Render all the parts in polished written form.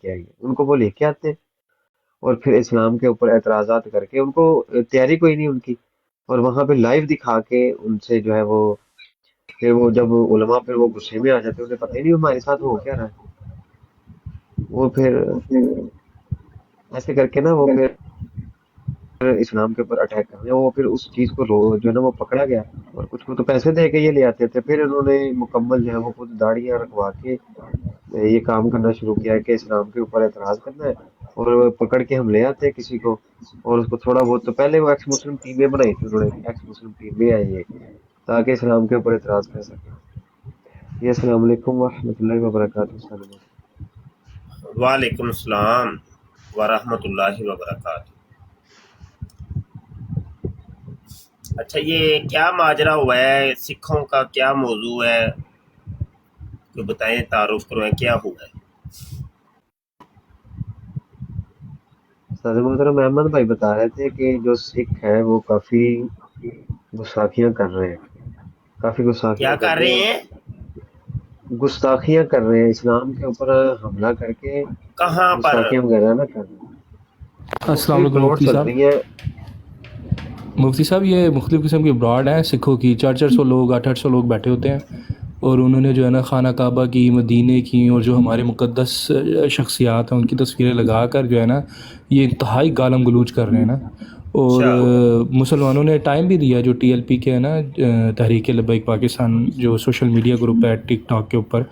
کے آئیے، ان کو وہ لے کے آتے ہیں اور پھر اسلام کے اوپر اعتراضات کر کے، ان کو تیاری کوئی نہیں ان کی، اور وہاں پہ لائیو دکھا کے ان سے جو ہے وہ، پھر وہ جب علماء پھر وہ غصے میں آ جاتے ہیں، انہیں پتہ ہی نہیں ہمارے ساتھ ہو کیا رہا ہے، وہ پھر ایسے کر کے نا وہ پھر اسلام کے اوپر اٹیک کر رہے ہیں، وہ پھر اس چیز کو جو ہے نا وہ پکڑا گیا، اور کچھ کو تو پیسے دے کے یہ لے آتے تھے، پھر انہوں نے مکمل جو ہے وہ خود داڑیاں رکھوا کے یہ کام کرنا شروع کیا ہے کہ اسلام کے اوپر اعتراض کرنا ہے، اور پکڑ کے ہم لے آتے ہیں کسی کو، اور اس کو تھوڑا بہت، تو پہلے وہ ایکس مسلم ٹیمیں بنائی تھی انہوں نے، ایکس مسلم ٹیمیں آئی ہیں تاکہ اسلام کے اوپر اعتراض کر سکیں. جی السلام علیکم ورحمۃ اللہ وبرکاتہ. السلام وعلیکم السلام ورحمۃ اللہ وبرکاتہ. اچھا یہ کیا ماجرا ہوا ہے، سکھوں کا کیا موضوع ہے، تو بتائیں، تعارف کروائیں، کیا ہوا ہے؟ استاد محترم احمد بھائی بتا رہے تھے کہ جو سکھ ہے وہ کافی گستاخیاں کر رہے ہیں، کافی کیا گستاخیاں کر کر رہے رہے ہیں، ہیں؟ گستاخیاں کر رہے ہیں، اسلام کے اوپر حملہ کر کے کہاں پر؟ گستاخیاں وغیرہ نہ کر رہے ہیں. السلام کافی علیکم پروڈ مفتی چل صاحب. رہی ہیں. مفتی صاحب یہ مختلف قسم کی براڈ ہیں سکھوں کی، 400 لوگ 800 لوگ بیٹھے ہوتے ہیں، اور انہوں نے جو ہے نا خانہ کعبہ کی، مدینے کی، اور جو ہمارے مقدس شخصیات ہیں ان کی تصویریں لگا کر جو ہے نا یہ انتہائی گالم گلوچ کر رہے ہیں نا. اور اچھا، مسلمانوں نے ٹائم بھی دیا، جو ٹی ایل پی کے ہے نا، تحریک لبیک پاکستان، جو سوشل میڈیا گروپ ہے ٹک ٹاک کے اوپر،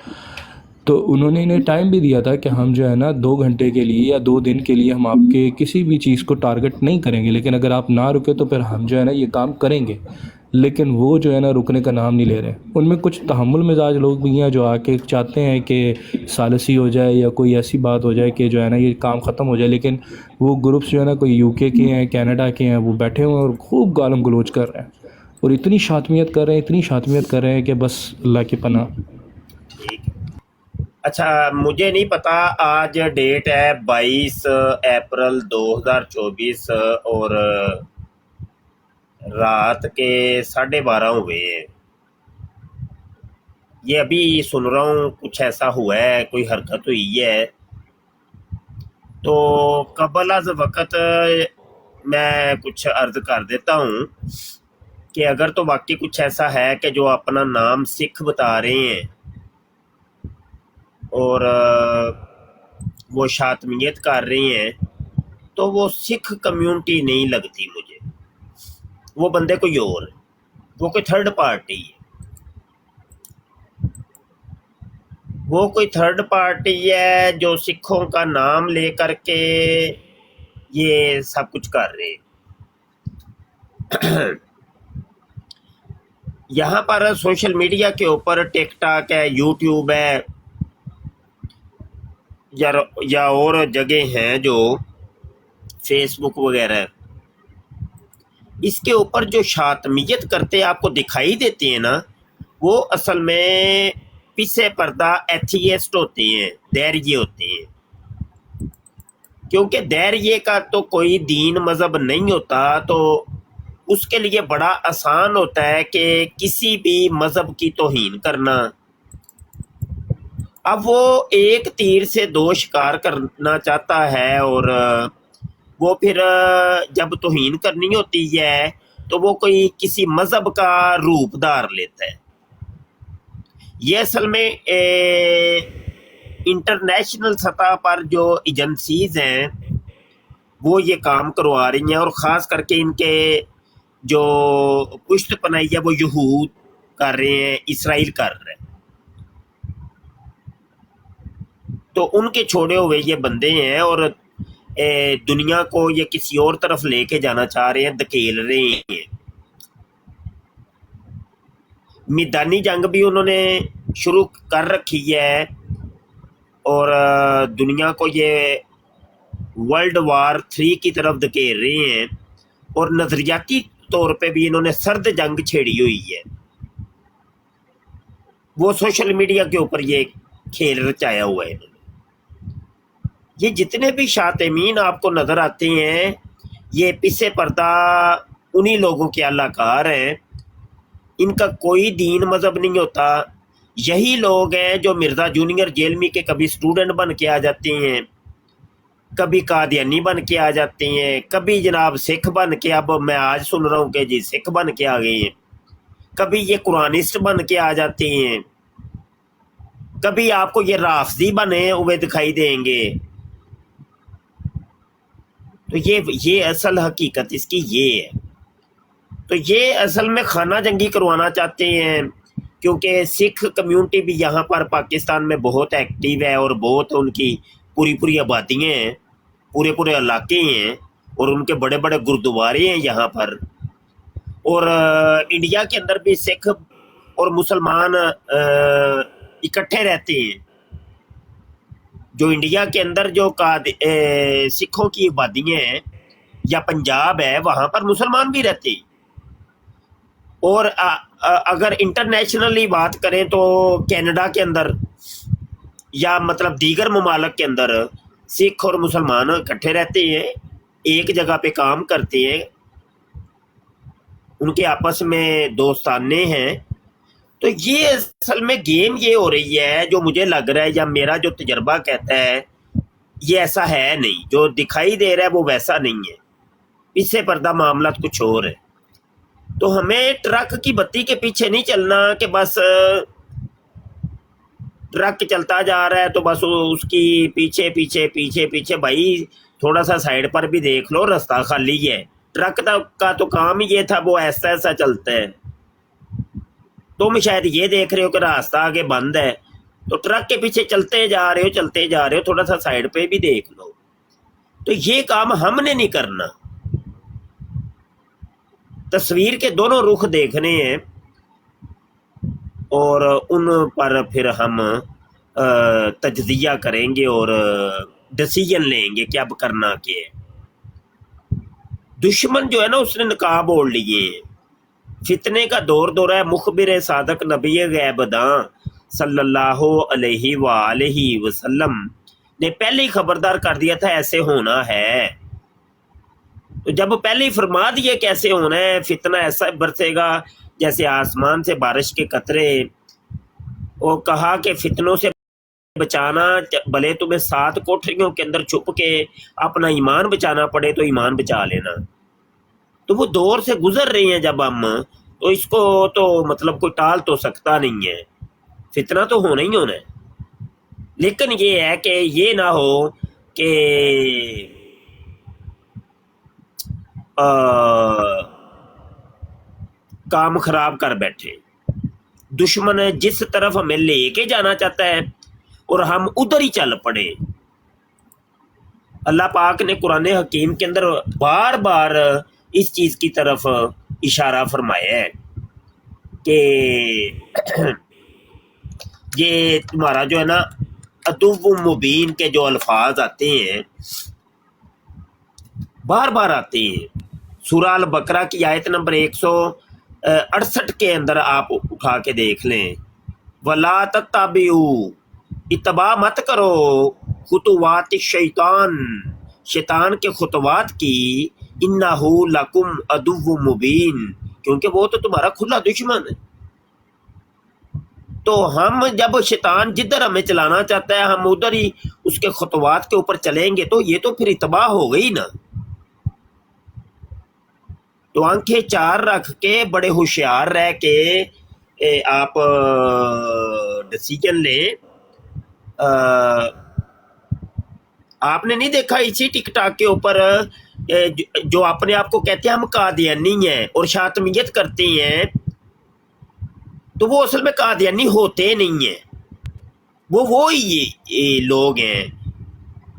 تو انہوں نے انہیں ٹائم بھی دیا تھا کہ ہم جو ہے نا 2 گھنٹے کے لیے یا 2 دن کے لیے ہم آپ کے کسی بھی چیز کو ٹارگٹ نہیں کریں گے، لیکن اگر آپ نہ رکے تو پھر ہم جو ہے نا یہ کام کریں گے. لیکن وہ جو ہے نا رکنے کا نام نہیں لے رہے. ان میں کچھ تحمل مزاج لوگ بھی ہیں جو آ کے چاہتے ہیں کہ ثالثی ہو جائے یا کوئی ایسی بات ہو جائے کہ جو ہے نا یہ کام ختم ہو جائے، لیکن وہ گروپس جو ہے نا کوئی یو کے ہیں، کینیڈا کے ہیں، وہ بیٹھے ہوئے ہیں اور خوب گالم گلوچ کر رہے ہیں، اور اتنی شاتمیت کر رہے ہیں، اتنی شاتمیت کر رہے ہیں کہ بس اللہ کی پناہ. ٹھیک ہے. اچھا مجھے نہیں پتا، آج ڈیٹ ہے 22 اپریل 2024 اور رات کے 12:30 ہوئے ہیں. یہ ابھی سن رہا ہوں کچھ ایسا ہوا ہے، کوئی حرکت ہوئی ہے. تو قبل از وقت میں کچھ عرض کر دیتا ہوں کہ اگر تو واقعی کچھ ایسا ہے کہ جو اپنا نام سکھ بتا رہے ہیں اور وہ شاتمیت کر رہے ہیں، تو وہ سکھ کمیونٹی نہیں لگتی مجھے. وہ بندے کوئی اور ہے، وہ کوئی تھرڈ پارٹی ہے، وہ کوئی تھرڈ پارٹی ہے جو سکھوں کا نام لے کر کے یہ سب کچھ کر رہے ہیں. یہاں پر سوشل میڈیا کے اوپر ٹک ٹاک ہے، یوٹیوب ہے، یا اور جگہ ہیں جو فیس بک وغیرہ ہے، اس کے اوپر جو شاتمیت کرتے آپ کو دکھائی دیتے ہیں نا، وہ اصل میں پیچھے پردہ ایتھیسٹ ہوتے ہیں، دیریے ہوتے ہیں. کیونکہ دیریے کا تو کوئی دین مذہب نہیں ہوتا، تو اس کے لیے بڑا آسان ہوتا ہے کہ کسی بھی مذہب کی توہین کرنا. اب وہ ایک تیر سے 2 شکار کرنا چاہتا ہے، اور وہ پھر جب توہین کرنی ہوتی ہے تو وہ کوئی کسی مذہب کا روپ دھار لیتا ہے. یہ اصل میں انٹرنیشنل سطح پر جو ایجنسیز ہیں وہ یہ کام کروا رہی ہیں، اور خاص کر کے ان کے جو پشت پناہی ہے وہ یہود کر رہے ہیں، اسرائیل کر رہے ہیں. تو ان کے چھوڑے ہوئے یہ بندے ہیں، اور دنیا کو یہ کسی اور طرف لے کے جانا چاہ رہے ہیں، دھکیل رہے ہیں. میدانی جنگ بھی انہوں نے شروع کر رکھی ہے، اور دنیا کو یہ ورلڈ وار 3 کی طرف دھکیل رہے ہیں، اور نظریاتی طور پہ بھی انہوں نے سرد جنگ چھیڑی ہوئی ہے. وہ سوشل میڈیا کے اوپر یہ کھیل رچایا ہوا ہے. یہ جتنے بھی شاطمین آپ کو نظر آتے ہیں، یہ پیچھے پردہ انہی لوگوں کے اللہ کار ہیں. ان کا کوئی دین مذہب نہیں ہوتا. یہی لوگ ہیں جو مرزا جونیئر جیلمی کے کبھی سٹوڈنٹ بن کے آ جاتے ہیں، کبھی قادیانی بن کے آ جاتے ہیں، کبھی جناب سکھ بن کے، اب میں آج سن رہا ہوں کہ جی سکھ بن کے آ گئے ہیں، کبھی یہ قرآنسٹ بن کے آ جاتے ہیں، کبھی آپ کو یہ رافضی بنے ہوئے دکھائی دیں گے. تو یہ اصل حقیقت اس کی یہ ہے. تو یہ اصل میں خانہ جنگی کروانا چاہتے ہیں، کیونکہ سکھ کمیونٹی بھی یہاں پر پاکستان میں بہت ایکٹیو ہے، اور بہت ان کی پوری آبادیاں ہیں، پورے علاقے ہیں، اور ان کے بڑے بڑے گردوارے ہیں یہاں پر. اور انڈیا کے اندر بھی سکھ اور مسلمان اکٹھے رہتے ہیں. جو انڈیا کے اندر جو سکھوں کی آبادیاں ہیں یا پنجاب ہے، وہاں پر مسلمان بھی رہتے ہیں. اور اگر انٹرنیشنلی بات کریں تو کینیڈا کے اندر یا مطلب دیگر ممالک کے اندر سکھ اور مسلمان اکٹھے رہتے ہیں، ایک جگہ پہ کام کرتے ہیں، ان کے آپس میں دوستانے ہیں. تو یہ اصل میں گیم یہ ہو رہی ہے، جو مجھے لگ رہا ہے یا میرا جو تجربہ کہتا ہے، یہ ایسا ہے نہیں. جو دکھائی دے رہا ہے وہ ویسا نہیں ہے، پیچھے پردہ معاملات کچھ اور ہے. تو ہمیں ٹرک کی بتی کے پیچھے نہیں چلنا کہ بس ٹرک چلتا جا رہا ہے تو بس اس کی پیچھے بھائی تھوڑا سا سائڈ پر بھی دیکھ لو، راستہ خالی ہے. ٹرک کا تو کام یہ تھا، وہ ایسا چلتا ہے. تم شاید یہ دیکھ رہے ہو کہ راستہ آگے بند ہے، تو ٹرک کے پیچھے چلتے جا رہے ہو، تھوڑا سا سائڈ پہ بھی دیکھ لو. تو یہ کام ہم نے نہیں کرنا. تصویر کے دونوں رخ دیکھنے ہیں، اور ان پر پھر ہم تجزیہ کریں گے اور ڈیسیژن لیں گے کہ اب کرنا کیا ہے. دشمن جو ہے نا، اس نے نقاب اوڑھ لیے ہیں. فتنے کا دور ہے. مخبر صادق نبی غیب داں صلی اللہ علیہ وآلہ وسلم نے پہلے ہی خبردار کر دیا تھا ایسے ہونا ہے. تو جب پہلے ہی فرما دیے کیسے ہونا ہے، فتنہ ایسا برسے گا جیسے آسمان سے بارش کے قطرے. وہ کہا کہ فتنوں سے بچانا بھلے تمہیں 7 کوٹھریوں کے اندر چھپ کے اپنا ایمان بچانا پڑے تو ایمان بچا لینا. تو وہ دور سے گزر رہے ہیں جب ہم، تو اس کو تو مطلب کوئی ٹال تو سکتا نہیں ہے. فتنہ to ہونا ہی ہونا ہے. لیکن یہ ہے کہ یہ نہ ہو کہ کام خراب کر بیٹھے. دشمن جس طرف ہمیں لے کے جانا چاہتا ہے اور ہم ادھر ہی چل پڑے. اللہ پاک نے قرآن حکیم کے اندر بار بار اس چیز کی طرف اشارہ فرمایا ہے کہ یہ تمہارا جو ہے نا عدو مبین کے جو الفاظ آتے ہیں، بار بار آتے ہیں. سورہ البقرہ کی آیت نمبر 168 کے اندر آپ اٹھا کے دیکھ لیں. وَلَا تَتَّبِعُوا، اتباع مت کرو، خطوات شیطان، شیطان کے خطوات کی، اِنَّهُ لَكُمْ عَدُوٌّ مُبِينٌ، کیونکہ وہ تو تمہارا کھلا دشمن ہے. تو ہم جب شیطان جدھر ہمیں چلانا چاہتا ہے ہم ادھر ہی اس کے خطوات کے اوپر چلیں گے، تو یہ تو پھر اتباع ہو گئی نا. تو آنکھیں چار رکھ کے بڑے ہوشیار رہ کے آپ ڈیسیجن لیں. آپ نے نہیں دیکھا اسی ٹک ٹاک کے اوپر جو اپنے آپ کو کہتے ہیں ہم قادیانی ہیں اور شاطمیت کرتے ہیں، تو وہ اصل میں قادیانی ہوتے نہیں ہیں. وہی لوگ ہیں،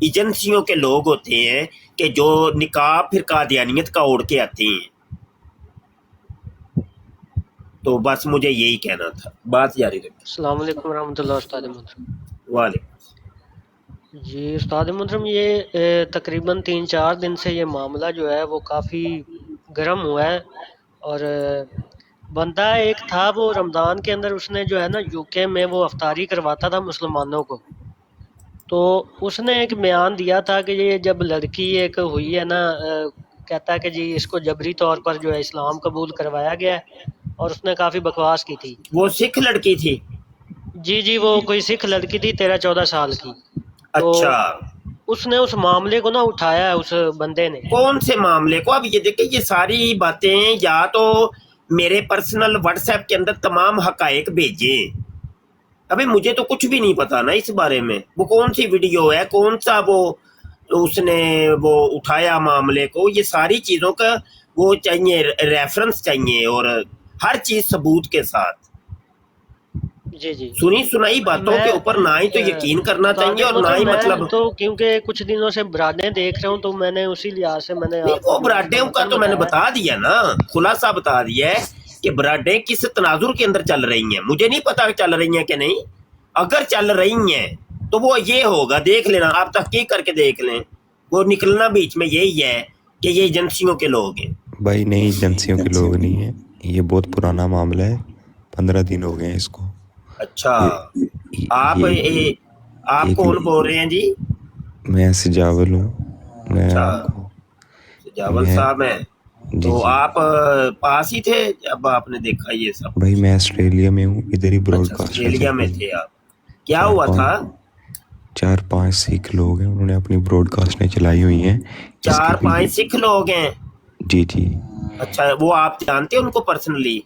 ایجنسیوں کے لوگ ہوتے ہیں کہ جو نقاب پھر قادیانیت کا اوڑھ کے آتے ہیں. تو بس مجھے یہی کہنا تھا، بات جاری رکھیں. السلام علیکم ورحمۃ اللہ. استاد محترم. وعلیکم. جی استاد محترم، یہ تقریباً 3-4 دن سے یہ معاملہ جو ہے وہ کافی گرم ہوا ہے. اور بندہ ایک تھا وہ رمضان کے اندر اس نے جو ہے نا یو کے میں وہ افطاری کرواتا تھا مسلمانوں کو. تو اس نے ایک بیان دیا تھا کہ یہ جب لڑکی ایک ہوئی ہے نا، کہتا ہے کہ جی اس کو جبری طور پر جو ہے اسلام قبول کروایا گیا ہے، اور اس نے کافی بکواس کی تھی. وہ سکھ لڑکی تھی؟ جی وہ کوئی سکھ لڑکی تھی 13-14 سال کی. تو اچھا. اس نے اس معاملے کو نا اٹھایا ہے اس بندے نے. کون سے معاملے کو؟ اب یہ دیکھیں یہ ساری باتیں یا تو میرے پرسنل واٹس ایپ کے اندر تمام حقائق بھیجیں. ابھی مجھے تو کچھ بھی نہیں پتا نا اس بارے میں. وہ کون سی ویڈیو ہے، کون سا وہ اس نے وہ اٹھایا معاملے کو، یہ ساری چیزوں کا وہ چاہیے، ریفرنس چاہیے، اور ہر چیز ثبوت کے ساتھ. جی جی سنی سنائی باتوں کے اوپر نہ ہی تو یقین کرنا چاہیے اور نہ ہی مطلب. تو کیونکہ کچھ دنوں سے براڈیں دیکھ رہا ہوں تو میں نے اسی لحاظ سے میں نے نہیں، وہ براڈیں کا تو میں نے بتا دیا نا، خلاصہ بتا دیا ہے کہ براڈیں کس تناظر کے اندر چل رہی ہیں. مجھے نہیں پتا چل رہی ہیں کہ نہیں. اگر چل رہی ہیں تو وہ یہ ہوگا، دیکھ لینا آپ، تحقیق کر کے دیکھ لیں. وہ نکلنا بیچ میں یہی ہے کہ یہ ایجنسیوں کے لوگ ہیں. بھائی نہیں، ایجنسیوں کے لوگ نہیں ہیں، یہ بہت پرانا معاملہ ہے، 15 دن ہو گئے ہیں اس کو. اچھا، آپ کون بول رہے ہیں جی؟ میں سجاول ہوں. میں سجاول صاحب ہیں تو آپ پاس ہی تھے جب آپ نے دیکھا یہ سب؟ بھائی میں آسٹریلیا میں ہوں، ادھر ہی براڈ کاسٹ. آسٹریلیا میں تھے آپ؟ کیا ہوا تھا؟ 4-5 سکھ لوگ ہیں، انہوں نے اپنی براڈ کاسٹیں چلائی ہوئی ہیں. 4-5 سکھ لوگ ہیں؟ جی جی. اچھا، وہ آپ جانتے ہیں ان کو پرسنلی؟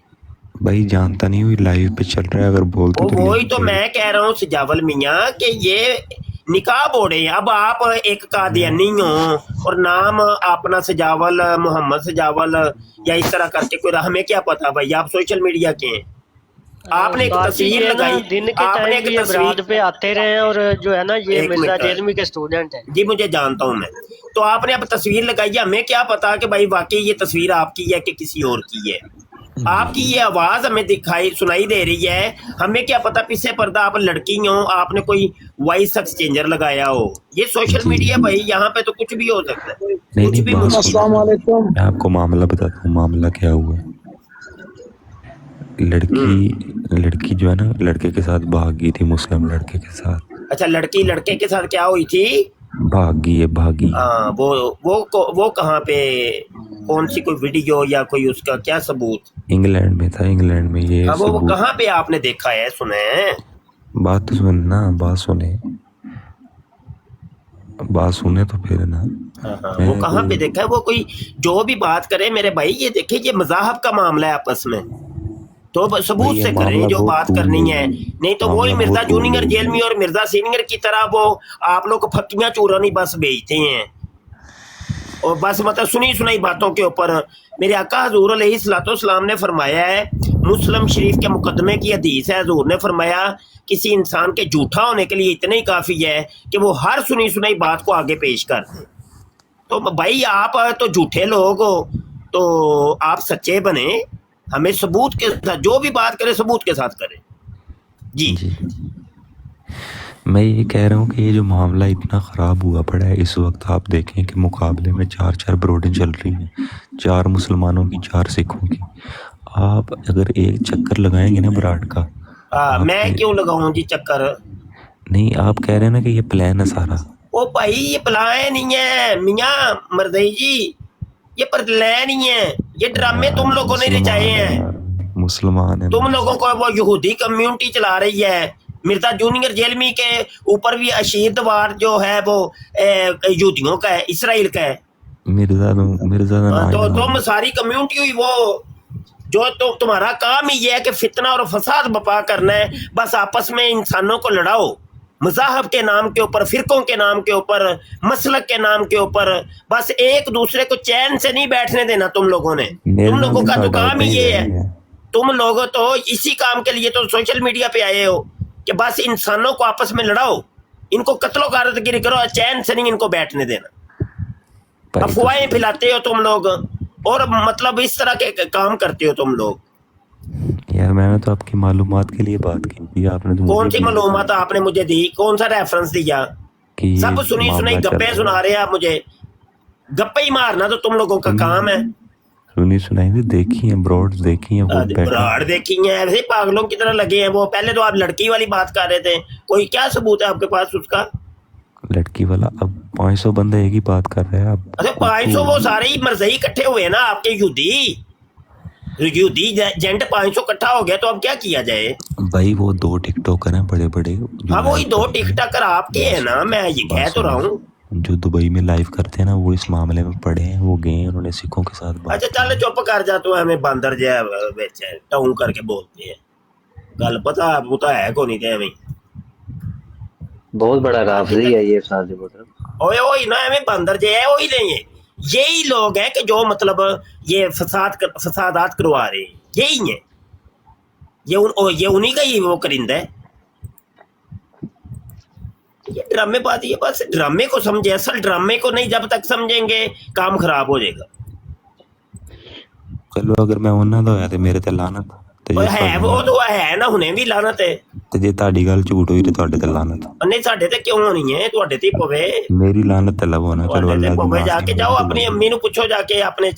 بھائی جانتا نہیں، ہوئی لائیو پہ چل رہا ہے، اگر بولتے تو وہی تو میں کہہ رہا ہوں سجاول میاں کہ یہ نکاح بوڑے ہیں. اب آپ ایک قادیانی ہوں اور نام اپنا سجاول، محمد سجاول یا اس طرح کر کے کوئی، ہمیں کیا پتا بھائی، آپ سوشل میڈیا کے ہیں. آپ نے ایک تصویر لگائی، دن کے آپ نے ٹائم ایک یہ تصویر، براد پہ آتے رہے ہیں اور جو ہے نا یہ مرزا جیلمی کے اسٹوڈنٹ ہیں. جی مجھے جانتا ہوں میں. تو آپ نے اب تصویر لگائی ہے، ہمیں کیا پتا کہ بھائی واقعی یہ تصویر آپ کی ہے کہ کسی اور کی ہے. آپ کی یہ آواز ہمیں سنائی دے رہی ہے، ہمیں کیا پتا پیچھے پردہ آپ لڑکی ہوں، آپ نے کوئی وائس ایکسچینجر لگایا ہو. یہ سوشل میڈیا بھائی، یہاں پہ تو کچھ بھی ہو سکتا ہے، کچھ بھی. السلام علیکم. میں آپ کو معاملہ بتاتا ہوں، معاملہ کیا ہوا. لڑکی جو ہے نا لڑکے کے ساتھ بھاگ گئی تھی، مسلم لڑکے کے ساتھ. اچھا، لڑکی لڑکے کے ساتھ کیا ہوئی تھی؟ بھاگی. ہاں، وہ کہاں پہ، کون سی کوئی ویڈیو یا کوئی اس کا کیا ثبوت؟ انگلینڈ میں تھا، انگلینڈ میں. یہ وہ کہاں پہ آپ نے دیکھا ہے؟ سنیں بات تو سننا، بات سنے تو پھر نا. وہ کہاں پہ دیکھا ہے؟ وہ کوئی جو بھی بات کرے میرے بھائی، یہ دیکھیں یہ مذاہب کا معاملہ ہے آپس میں، تو ثبوت سے کریں جو بات کرنی ہے. نہیں تو وہی مرزا جونیئر جیلمی اور مرزا سینئر کی طرح وہ آپ لوگ پھکیاں چورانی بس بیچتے ہیں، اور بس مطلب سنی سنائی باتوں کے اوپر. میرے آقا حضور علیہ الصلوۃ والسلام نے فرمایا ہے، مسلم شریف کے مقدمے کی حدیث ہے، حضور نے فرمایا کسی انسان کے جھوٹا ہونے کے لیے اتنا ہی کافی ہے کہ وہ ہر سنی سنائی بات کو آگے پیش کر دیں. تو بھائی آپ تو جھوٹے لوگ ہو، تو آپ سچے بنیں، ہمیں ثبوت کے ساتھ جو بھی بات کرے ثبوت کے ساتھ کریں. جی میں یہ کہہ رہا ہوں کہ یہ جو معاملہ اتنا خراب ہوا پڑا ہے اس وقت، آپ دیکھیں کہ مقابلے میں 4 بروڈیں چل رہی ہیں، 4 مسلمانوں کی، 4 سکھوں کی. آپ اگر ایک چکر لگائیں گے نا براڈ کا، میں کیوں لگاؤں جی چکر؟ نہیں، آپ کہہ رہے ہیں نا کہ یہ پلان ہے سارا. او بھائی یہ پلان نہیں ہے میاں مرزائی جی، یہ پلان نہیں ہے، یہ ڈرامے تم لوگوں نے رچائے ہیں. مسلمان ہیں، تم لوگوں کو وہ یہودی کمیونٹی چلا رہی ہے. مرزا جونیئر جیلمی کے اوپر بھی اشیر وار جو ہے وہ یہودیوں کا ہے، اسرائیل کا ہے. مرزا تو تم ساری کمیونٹی ہوئی وہ جو تمہارا کام ہی یہ ہے کہ فتنہ اور فساد بپا کرنا ہے، بس آپس میں انسانوں کو لڑاؤ، مذاہب کے نام کے اوپر، فرقوں کے نام کے اوپر، مسلک کے نام کے اوپر. بس ایک دوسرے کو چین سے نہیں بیٹھنے دینا تم لوگوں نے. تم لوگوں کا تو کام ہی یہ ہے. تم لوگ تو اسی کام کے لیے تو سوشل میڈیا پہ آئے ہو کہ بس انسانوں کو آپس میں لڑاؤ، ان کو قتل و غارت گری کرو، چین سے نہیں ان کو بیٹھنے دینا. افواہیں پھیلاتے ہو تم لوگ، اور مطلب اس طرح کے کام کرتے ہو تم لوگ. یار میں نے تو آپ کی معلومات کے لیے بات کی تھی، آپ نے کون سی معلومات آپ نے مجھے دی؟ کون سا ریفرنس دیا؟ سب سنی سنائی گپے سنا رہے ہیں آپ مجھے. گپے ہی مارنا تو تم لوگوں کا کام ہے. سنی سنائی بھی دیکھی ہیں، براڈ دیکھی ہیں، براڈ دیکھی ہیں، ایسے پاگلوں کی طرح لگے ہیں. وہ پہلے تو آپ لڑکی والی بات کر رہے تھے، کوئی کیا ثبوت ہے آپ کے پاس اس کا؟ لڑکی والا اب 500 بندہ ایک ہی بات کر رہے ہیں. ارے 500 وہ سارے ہی مرزائی اکٹھے ہوئے نا آپ کے یہودی جنٹ 500 اکٹھا ہو گیا، تو اب کیا کیا جائے بھائی؟ وہ 2 ٹک ٹاکر ہیں بڑے بڑے. ہاں وہی 2 ٹک ٹاکر آپ کے ہیں نا، میں یہ کہہ تو رہا ہوں. جو دبئی میں لائیو کرتے ہیں نا وہ اس معاملے میں پڑے ہیں, وہ گئے ہیں, انہوں نے سکھوں کے ساتھ بات اچھا کی چل ہے. چپ کر جا تو ہمیں باندر جہ ٹاؤں کر کے بولتے ہیں گل پتا وہ تو ہے کو نہیں تے ایویں بہت بڑا آگے رافضی تک ہے یہ سعد محترم. اوئے وہی نا ہمیں باندر جہ ہے وہی نہیں ہے یہی لوگ ہیں کہ جو مطلب یہ فسادات کروا رہے ہیں یہی ہیں یہ انہی کا ہی وہ کرندہ ہے یہ ڈرامے بازی ہے بس ڈرامے کو سمجھے اصل ڈرامے کو نہیں جب تک سمجھیں گے کام خراب ہو جائے گا چلو اگر میں ਉਹਨਾਂ ਦਾ ਹੋਇਆ ਤੇ ਮੇਰੇ ਤੇ ਲਾਨਤ ਤੇ ਜੇ اور ہے وہ تو ہے نا انہیں بھی لعنت ہے ਤੇ ਜੇ ਤੁਹਾਡੀ ਗੱਲ ਝੂਠ ਹੋਈ ਤੇ ਤੁਹਾਡੇ ਤੇ ਲਾਨਤ نہیں ساڈے تے کیوں ہونی ہے تواڈے تے پوے ਮੇਰੀ ਲਾਨਤ ਤੇ ਲਵੋ ਨਾ ਚਲੋ تواڈے تے ਅੱਲਾ ਦੀ پوے جا ਮਾਫੀ کے جاؤ اپنی امی نو پوچھو جا کے اپنے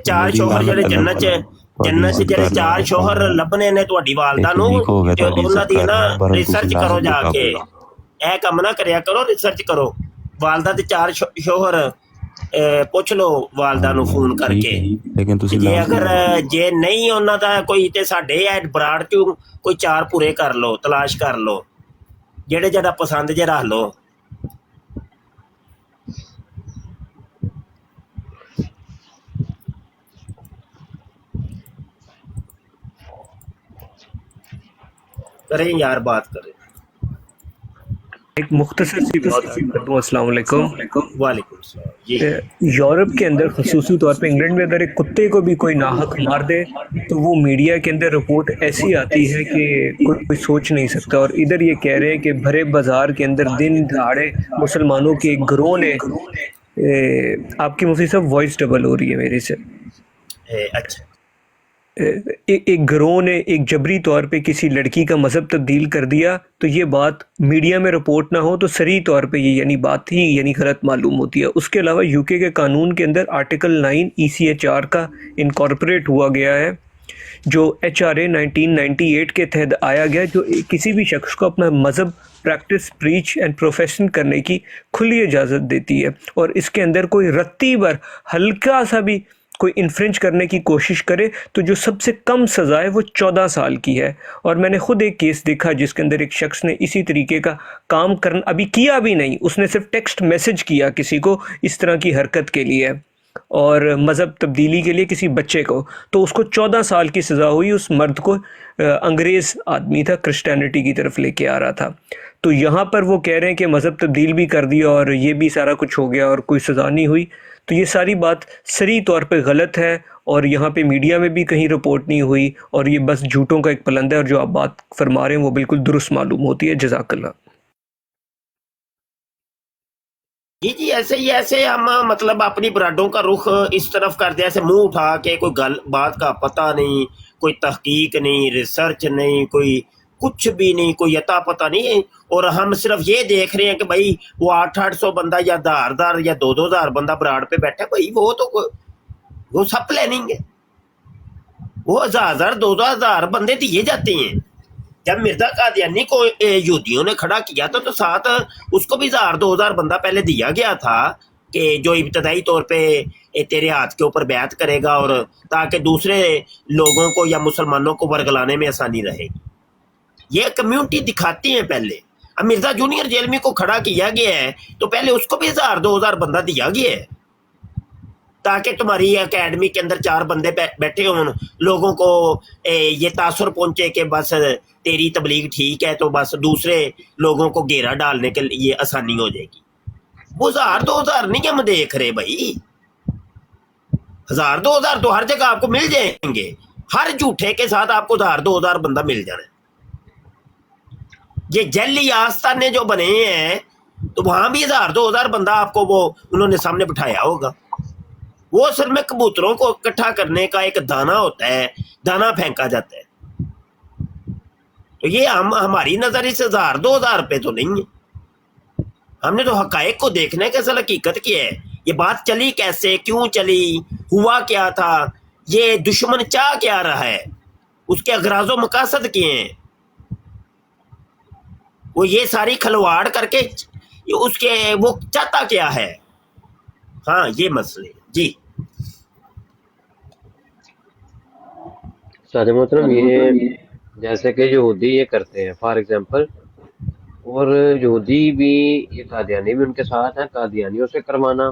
چار ਮੇਰੀ شوہر ਲਾਨਤ جڑے ਤੇ جنت ਲਵੋ جنت جڑے چار شوہر لبنے نے تواڈی والدہ ایک نو ویک ہو گیا تے ਤੁਹਾਡੀ انہاں عزت دی کر نا رہا پر ریسرچ ਤੁਸੀਂ کرو لعنت جا ਦੇ کے قابل ہو اے کم نہ کریا کرو ریسرچ کرو والدہ دے چار شوہر پوچھ لو والدہ نو ਹਾਂਜੀ فون ਹਾਂਜੀ کر ਠੀਕ کے ہے ਜੀ ਲੇਕਿن تے ਤੁਸੀਂ جے لعنت اگر لگاਓ جے نہیں انہاں دا کوئی تے ساڈے اے براڑ چوں کوئی چار پورے کر لو تلاش کر لو جڑے جڑا پسند جے رکھ لو کریں یار بات کریں ایک مختصر سی بات عرض کر دوں. السلام علیکم. وعلیکم السلام جی یورپ کے اندر خصوصی طور پہ انگلینڈ میں اگر ایک کتے کو بھی کوئی ناحق مار دے تو وہ میڈیا کے اندر رپورٹ ایسی آتی ہے کہ کوئی سوچ نہیں سکتا. اور ادھر یہ کہہ رہے ہیں کہ بھرے بازار کے اندر دن دہاڑے مسلمانوں کے ایک گروہ نے آپ کی مفتی صاحب وائس ڈبل ہو رہی ہے میرے سے. اچھا ایک گروہ نے ایک جبری طور پہ کسی لڑکی کا مذہب تبدیل کر دیا تو یہ بات میڈیا میں رپورٹ نہ ہو تو صریح طور پہ یہ یعنی بات ہی یعنی غلط معلوم ہوتی ہے. اس کے علاوہ یو کے قانون کے اندر آرٹیکل 9 ECHR کا انکارپوریٹ ہوا گیا ہے جو HRA 1998 کے تحت آیا گیا جو کسی بھی شخص کو اپنا مذہب پریکٹس پریچ اینڈ پروفیشن کرنے کی کھلی اجازت دیتی ہے. اور اس کے اندر کوئی رتی بھر ہلکا سا بھی کوئی انفرنج کرنے کی کوشش کرے تو جو سب سے کم سزا ہے وہ 14 سال کی ہے. اور میں نے خود ایک کیس دیکھا جس کے اندر ایک شخص نے اسی طریقے کا کام کرنا ابھی کیا بھی نہیں, اس نے صرف ٹیکسٹ میسج کیا کسی کو اس طرح کی حرکت کے لیے اور مذہب تبدیلی کے لیے کسی بچے کو, تو اس کو 14 سال کی سزا ہوئی. اس مرد کو انگریز آدمی تھا, کرسچینٹی کی طرف لے کے آ رہا تھا. تو یہاں پر وہ کہہ رہے ہیں کہ مذہب تبدیل بھی کر دیا اور یہ بھی سارا کچھ ہو گیا اور کوئی سزا نہیں ہوئی. تو یہ ساری بات صریح طور پہ غلط ہے اور یہاں پہ میڈیا میں بھی کہیں رپورٹ نہیں ہوئی اور یہ بس جھوٹوں کا ایک پلندہ ہے. اور جو آپ بات فرما رہے ہیں وہ بالکل درست معلوم ہوتی ہے. جزاک اللہ. جی ایسے ہم مطلب اپنی برادوں کا رخ اس طرف کر دیں ایسے منہ اٹھا کے کوئی بات کا پتہ نہیں, کوئی تحقیق نہیں, ریسرچ نہیں, کوئی کچھ بھی نہیں, کوئی عطا پتہ نہیں, اور ہم صرف یہ دیکھ رہے ہیں کہ بھائی وہ 800 بندہ یا 1000 یا 2000 بندہ براڑ پہ بیٹھا, بھائی وہ سب پلاننگ ہے, وہ 1000 2000 بندے دیے جاتے ہیں. جب مرزا قادیانی کو یہودیوں نے کھڑا کیا تو ساتھ اس کو بھی 1000 بندہ پہلے دیا گیا تھا کہ جو ابتدائی طور پہ تیرے ہاتھ کے اوپر بیعت کرے گا اور تاکہ دوسرے لوگوں کو یا مسلمانوں کو ورگلانے میں آسانی رہے گی. یہ کمیونٹی دکھاتی ہیں پہلے. اب مرزا جونیئر جیلمی کو کھڑا کیا گیا ہے تو پہلے اس کو بھی 1000 بندہ دیا گیا ہے تاکہ تمہاری اکیڈمی کے اندر 4 بندے بیٹھے ہوں, لوگوں کو یہ تاثر پہنچے کہ بس تیری تبلیغ ٹھیک ہے تو بس دوسرے لوگوں کو گھیرا ڈالنے کے لیے آسانی ہو جائے گی. وہ 1000 نہیں ہم دیکھ رہے بھائی, 1000 تو ہر جگہ آپ کو مل جائیں گے, ہر جھوٹے کے ساتھ آپ کو 1000 بندہ مل جانا ہے. یہ جعلی آستانے جو بنے ہیں تو وہاں بھی 1000 بندہ آپ کو وہ انہوں نے سامنے بٹھایا ہوگا. وہ اصل میں کبوتروں کو اکٹھا کرنے کا ایک دانہ ہوتا ہے, دانہ پھینکا جاتا ہے. تو یہ ہماری نظر اس 1000 پہ تو نہیں ہے. ہم نے تو حقائق کو دیکھنا ہے کہ اصل حقیقت کیا ہے, یہ بات چلی کیسے, کیوں چلی, ہوا کیا تھا, یہ دشمن چاہ کیا رہا ہے, اس کے اغراض و مقاصد کیے ہیں, وہ یہ ساری کھلواڑ کر کے اس کے وہ چاہتا کیا ہے. ہاں یہ مسئلے جی. سعد محترم یہ جیسے کہ یہودی یہ کرتے ہیں, فار ایگزامپل اور یہودی بھی، یہ قادیانی بھی ان کے ساتھ ہیں، قادیانیوں سے کروانا.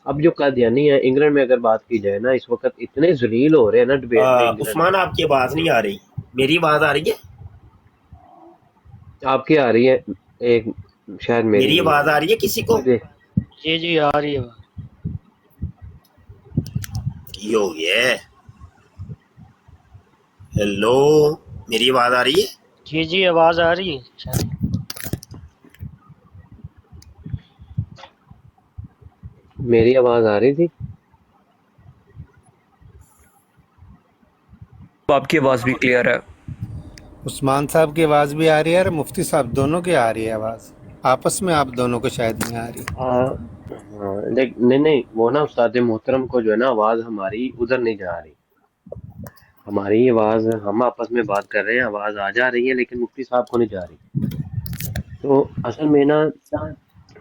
اب جو قادیانی ہیں انگلینڈ میں اگر بات کی جائے نا، اس وقت اتنے ذلیل ہو رہے ہیں نا ڈبیٹ میں انگلینڈ میں. عثمان آپ کی آواز نہیں آ رہی، میری آواز آ رہی ہے؟ آپ کی آ رہی ہے، ایک شاید میری میری نہیں آواز آ رہی ہے کسی کو؟ مجھے جی آ رہی ہے بات. یہ ہو گیا ہے. ہیلو، میری آواز آ رہی ہے؟ جی آواز آ رہی ہے شاید. میری آواز آ رہی تھی. آپ کی آواز بھی کلیئر ہے. عثمان صاحب کی آواز بھی آ رہی ہے اور مفتی صاحب دونوں کی آ رہی ہے آواز. آپس میں آپ دونوں کو شاید نہیں آ رہی. ہاں، نہیں وہ نا استاد محترم کو جو ہے نا آواز ہماری ادھر نہیں جا رہی. ہماری آواز، ہم آپس میں بات کر رہے ہیں، آواز آ جا رہی ہے لیکن مفتی صاحب کو نہیں جا رہی. تو اصل میں نا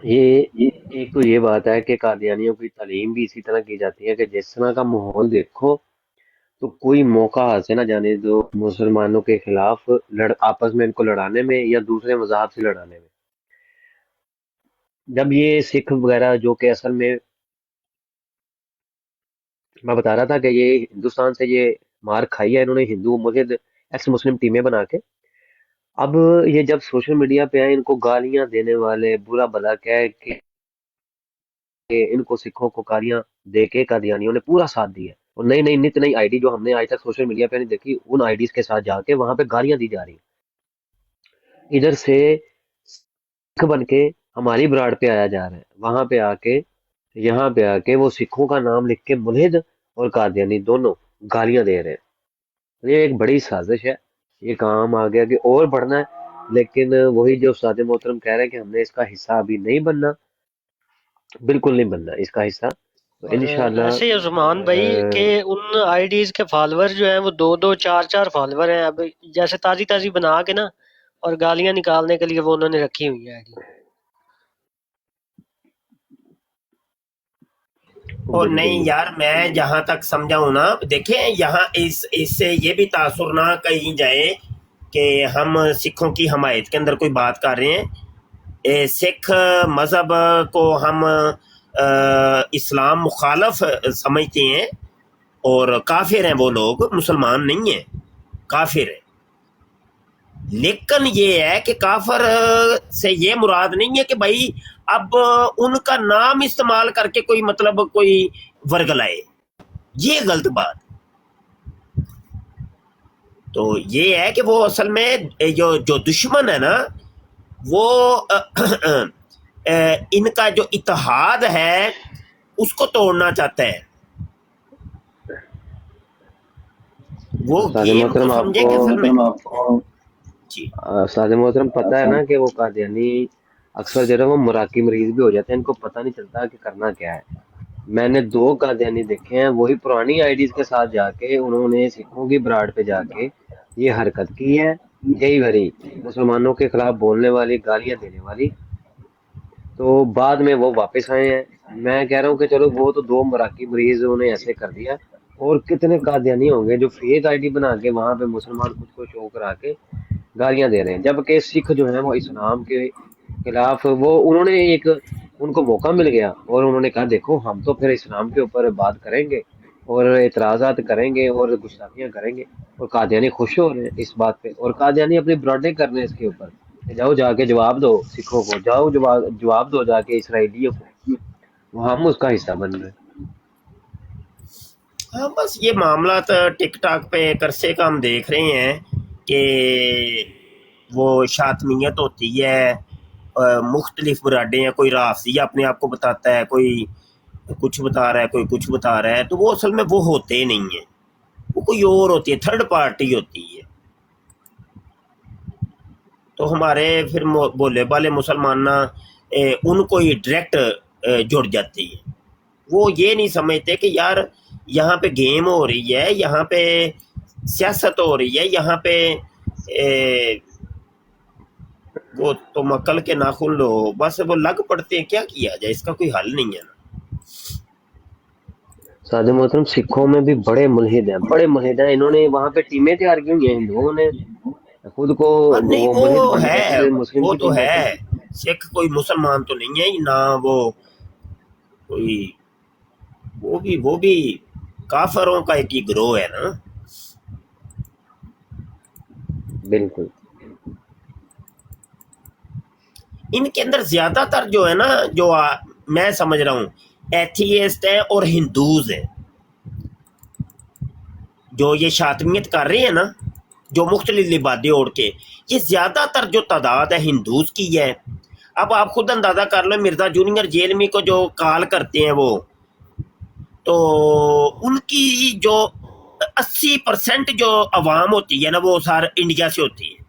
یہ ایک تو یہ بات ہے کہ قادیانیوں کی تعلیم بھی اسی طرح کی جاتی ہے کہ جس طرح کا ماحول دیکھو تو کوئی موقع ہاتھ سے نہ جانے دو مسلمانوں کے خلاف آپس میں ان کو لڑانے میں یا دوسرے مذاہب سے لڑانے میں. جب یہ سکھ وغیرہ جو کہ اصل میں بتا رہا تھا کہ یہ ہندوستان سے یہ مار کھائی ہے انہوں نے، ہندو مجھد ایکس مسلم ٹیمیں بنا کے. اب یہ جب سوشل میڈیا پہ آئے، ان کو گالیاں دینے والے برا بلا کہہ کے ان کو سکھوں کو گالیاں دے کے قادیانیوں نے پورا ساتھ دیا. اور نئی نئی آئی ڈی جو ہم نے آج تک سوشل میڈیا پہ نہیں دیکھی، ان آئی ڈیز کے ساتھ جا کے وہاں پہ گالیاں دی جا رہی ہیں. ادھر سے سکھ بن کے ہماری براڑ پہ آیا جا رہا ہے، وہاں پہ آ کے یہاں پہ آ کے وہ سکھوں کا نام لکھ کے ملحد اور قادیانی دونوں گالیاں دے رہے ہیں. یہ ایک بڑی سازش ہے، یہ کام آگے آگے اور بڑھنا ہے. لیکن وہی جو استاد محترم کہہ رہے ہیں کہ ہم نے اس کا حصہ ابھی نہیں بننا، بالکل نہیں بننا اس کا حصہ. تو اور انشاءاللہ ایسے ہی عثمان بھائی کہ ان آئی ڈیز کے فالوور جو ہیں وہ 2 2 4 4 فالوور ہیں. اب جیسے تازی بنا کے نا اور گالیاں نکالنے کے لیے وہ انہوں نے رکھی ہوئی ہیں آئی ڈی. اور نہیں یار، میں جہاں تک سمجھا ہوں نا، دیکھیں یہاں اس سے یہ بھی تاثر نہ کہیں جائے کہ ہم سکھوں کی حمایت کے اندر کوئی بات کر رہے ہیں. سکھ مذہب کو ہم اسلام مخالف سمجھتے ہیں اور کافر ہیں وہ لوگ، مسلمان نہیں ہیں، کافر ہیں. لیکن یہ ہے کہ کافر سے یہ مراد نہیں ہے کہ بھائی اب ان کا نام استعمال کر کے کوئی مطلب کوئی ورگلائے، یہ غلط بات. تو یہ ہے کہ وہ اصل میں جو دشمن ہے نا، وہ ان کا جو اتحاد ہے اس کو توڑنا چاہتا ہے. وہ استاد گیم کو محترم آپ سمجھے کو کہ اصل میں جی استاد محترم پتہ ہے نا کہ وہ قادیانی اکثر جو ہے وہ مراکی مریض بھی ہو جاتے ہیں، ان کو پتہ نہیں چلتا کہ کرنا کیا ہے. میں نے 2 قادیانی دیکھے ہیں، وہی پرانی آئی ڈیز کے ساتھ جا کے انہوں نے سکھوں کی براڑ پہ جا کے یہ حرکت کی ہے، یہی بھری مسلمانوں کے خلاف بولنے والی، گالیاں دینے والی. تو بعد میں وہ واپس آئے ہیں. میں کہہ رہا ہوں کہ چلو وہ تو 2 مراکی مریض انہوں نے ایسے کر دیا، اور کتنے قادیانی ہوں گے جو فیک آئی ڈی بنا کے وہاں پہ مسلمان خود کو شو کرا کے گالیاں دے رہے ہیں. جبکہ سکھ جو ہیں وہ اسلام کے خلاف، وہ انہوں نے ایک ان کو موقع مل گیا اور انہوں نے کہا دیکھو ہم تو پھر اسلام کے اوپر بات کریں گے اور اعتراضات کریں گے اور گستاخیاں کریں گے. اور قادیانی خوش ہو رہے ہیں اس بات پہ، اور قادیانی اپنی براڈیں کر رہے ہیں اس کے اوپر کہ جاؤ جا کے جواب دو سکھوں کو، جاؤ جواب دو جا کے اسرائیلیوں کو. وہ ہم اس کا حصہ بن رہے ہیں. ہاں، بس یہ معاملات ٹک ٹاک پہ ایک عرصے کا ہم دیکھ رہے ہیں کہ وہ شاطمیت ہوتی ہے، مختلف براڈیں ہیں. کوئی رافضی اپنے آپ کو بتاتا ہے، کوئی کچھ بتا رہا ہے، کوئی کچھ بتا رہا ہے. تو وہ اصل میں وہ ہوتے نہیں ہیں، وہ کوئی اور ہوتی ہے، تھرڈ پارٹی ہوتی ہے. تو ہمارے پھر بولے بالے مسلمان ان کو ہی ڈائریکٹ جڑ جاتی ہے. وہ یہ نہیں سمجھتے کہ یار یہاں پہ گیم ہو رہی ہے، یہاں پہ سیاست ہو رہی ہے، یہاں پہ وہ تم عقل کے ناخن لو، بس وہ لگ پڑتے ہیں. کیا کیا جائے، اس کا کوئی حل نہیں ہے نا. سادہ محترم سکھوں میں بھی بڑے ملحد ہیں، بڑے ملحد ہیں. انہوں نے وہاں پہ ٹیمیں تیار کی ہوئی ہیں ہندوؤں نے، خود کو نہیں وہ ملحد وہ مان کے ہے، پھر مسلم وہ کی تو ٹیم ہے، ہوتے ہیں. سکھ کوئی مسلمان تو نہیں ہے نہ، وہ کوئی وہ بھی کافروں کا ایک ہی گروہ ہے نا. بالکل. ان کے اندر زیادہ تر جو ہے نا، جو میں سمجھ رہا ہوں ایتھیسٹ ہیں اور ہندوز ہیں، جو یہ شاطمیت کر رہے ہیں نا، جو مختلف لبادے اوڑھ کے، یہ زیادہ تر جو تعداد ہے ہندوز کی ہے. اب آپ خود اندازہ کر لو، مرزا جونیئر جیلمی کو جو کال کرتے ہیں وہ، تو ان کی جو 80% جو عوام ہوتی ہے نا، وہ سارے انڈیا سے ہوتی ہے.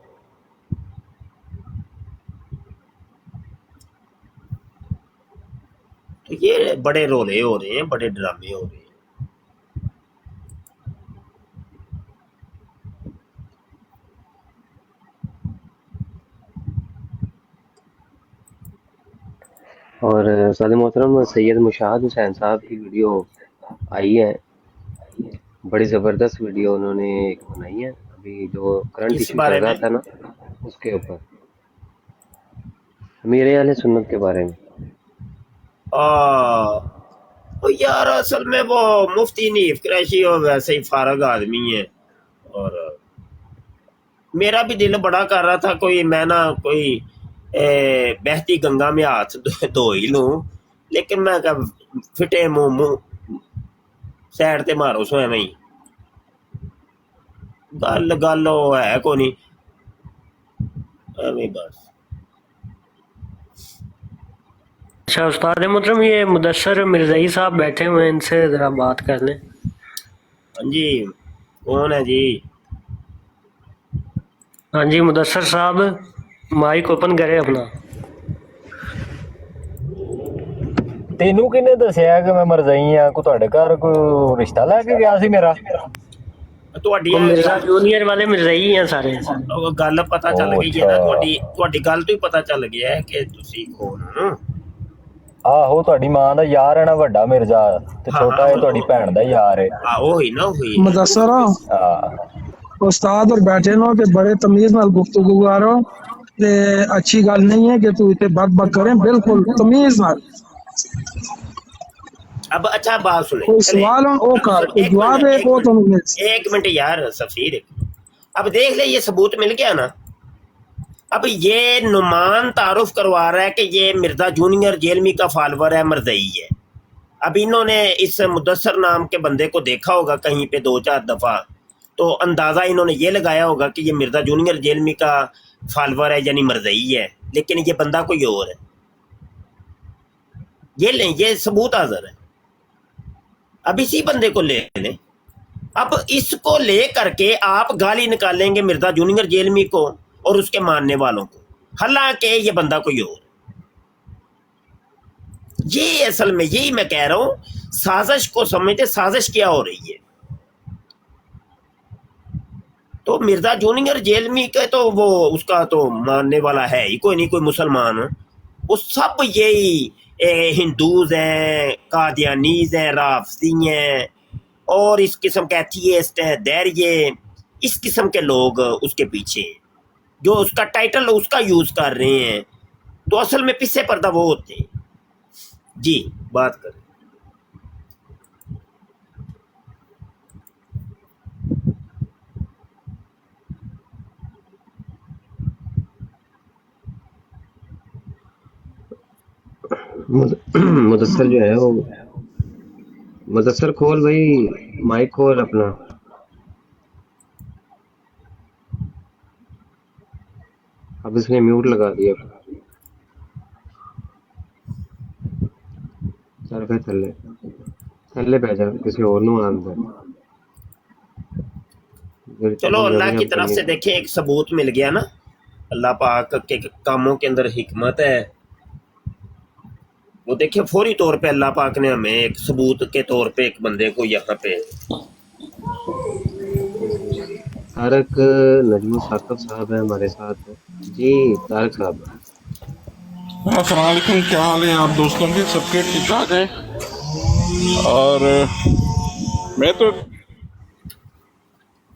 تو یہ بڑے رولے ہو رہے ہیں، بڑے ڈرامے ہو رہے ہیں. اور سعد محترم سید مشاہد حسین صاحب کی ویڈیو آئی ہے، بڑی زبردست ویڈیو انہوں نے ایک بنائی ہے ابھی جو کرنٹ کس ایشو چل بارے رہا میں؟ تھا نا، اس کے اوپر امیر اہل سنت کے بارے میں. وہ یار اصل میں وہ مفتی نیف قریشی اور ویسے ہی فارغ آدمی ہے، اور میرا بھی دل بڑا کر رہا تھا کوئی میں نا کوئی بہتی گنگا میں ہاتھ دھو ہی لوں، لیکن میں کہ فٹے منہ سائڈ تے مارو سو ایویں ہی گل وہ ہے کو نہیں، ایویں بس. اچھا استاد محترم، یہ مدثر مرزائی صاحب بیٹھے ہوئے ہیں، ان سے ذرا بات کر لیں. ہاں جی، کون ہے جی؟ ہاں جی مدثر صاحب، مائک اوپن کرے اپنا. تینوں کنے دسیا کہ میں مرزائی ہاں؟ کو تہاڈے گھر کوئی رشتہ لے کے گیا سی میرا؟ وہ مرزا جونیئر والے مرزائی ہیں سارے. گل پتہ چل او گئی ہے نا، اچھا، تہاڈی گل تو ہی پتہ چل گیا ہے کہ تسی کون ہو. آہو تہاڈی ماں دا یار ہے نا وڈا مرزا، تے ہاں چھوٹا ہے تہاڈی بھੈਣ دا یار ہے. وہی نا وہی. مدثر ہاں استاد اور بیٹھے نو کہ بڑے تمیز نال گفتگو کرو، تے اچھی گل نہیں ہے کہ تو اتنے بک بک کریں، بالکل تمیز نال. اب اچھا بات سنیں، کوئی چلیں سوال ہو او کر، کوئی جواب ہے او تو ایک منٹ یار سفیر، اب دیکھ لے یہ ثبوت مل گیا نا. اب یہ نعمان تعارف کروا رہا ہے کہ یہ مرزا جونیئر جیلمی کا فالور ہے، مرزائی ہے. اب انہوں نے اس مدثر نام کے بندے کو دیکھا ہوگا کہیں پہ 2-4 دفعہ، تو اندازہ انہوں نے یہ لگایا ہوگا کہ یہ مرزا جونیئر جیلمی کا فالور ہے، یعنی مرزائی ہے، لیکن یہ بندہ کوئی اور ہے. یہ لیں، یہ ثبوت حاضر ہے. اب اسی بندے کو لے لیں. اب اس کو لے کر کے آپ گالی نکالیں گے مرزا جونیئر جیلمی کو اور اس کے ماننے والوں کو، حالانکہ یہ بندہ کوئی اور. یہ اصل میں یہی میں کہہ رہا ہوں، سازش کو سمجھتے، سازش کیا ہو رہی ہے. تو مرزا جونیئر جیلمی کا تو وہ اس کا تو ماننے والا ہے ہی کوئی نہیں، کوئی مسلمان. وہ سب یہی ہندوز ہیں، قادیانیز ہیں، رافضی ہیں، اور اس قسم کے ایتھیسٹ ہیں، یہ اس قسم کے لوگ اس کے پیچھے ہیں، جو اس کا ٹائٹل اس کا یوز کر رہے ہیں. تو اصل میں پیچھے پردہ وہ ہوتے ہیں. جی بات کریں. مدثر جو ہے وہ، مدثر کھول بھائی، مائک کھول اپنا. اب اس نے میوٹ لگا دیا. چل پہ تھلے تھلے پہ جا، کسی اور نو آندا چلو اللہ کی طرف سے دیکھیں ایک ثبوت مل گیا نا. اللہ پاک کے کاموں کے اندر حکمت ہے. وہ دیکھیں فوری طور پہ اللہ پاک نے ہمیں ایک ثبوت کے طور پہ ایک بندے کو یہاں پہ. طارق نجم ثاقب صاحب ہیں ہمارے ساتھ. جی طارق صاحب. السلام علیکم، کیا حال ہیں آپ دوستوں کے؟ سب کے ٹھیک ٹھاک ہیں؟ اور میں تو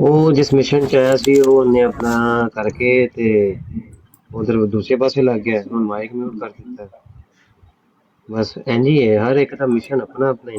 ਉਹ ਜਿਸ ਮਿਸ਼ਨ ਚ ਆਇਆ ਸੀ ਉਹ ਉਹਨੇ ਆਪਣਾ ਕਰਕੇ ਤੇ ਉਧਰ ਦੂਸਰੇ ਪਾਸੇ ਲੱਗ ਗਿਆ, ਹੁਣ ਮਾਈਕ ਮਿਊਟ ਕਰ ਦਿੱਤਾ। ਬਸ ਇੰਜ ਹੀ ਹੈ, ਹਰ ਇੱਕ ਦਾ ਮਿਸ਼ਨ ਆਪਣਾ ਆਪਣਾ ਹੀ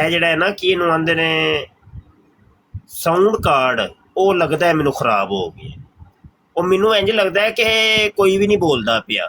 ਇਹ ਜਿਹੜਾ ਹੈ ਨਾ ਕੀ ਇਹਨੂੰ ਆਂਦੇ ਨੇ ਸਾਊਂਡ ਕਾਰਡ, ਉਹ ਲੱਗਦਾ ਹੈ ਮੈਨੂੰ ਖਰਾਬ ਹੋ ਗਿਆ। ਉਹ ਮੈਨੂੰ ਇੰਜ ਲੱਗਦਾ ਹੈ ਕਿ ਕੋਈ ਵੀ ਨਹੀਂ ਬੋਲਦਾ ਪਿਆ।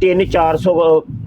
300-400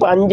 5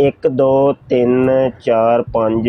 1 2 3 4 5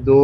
2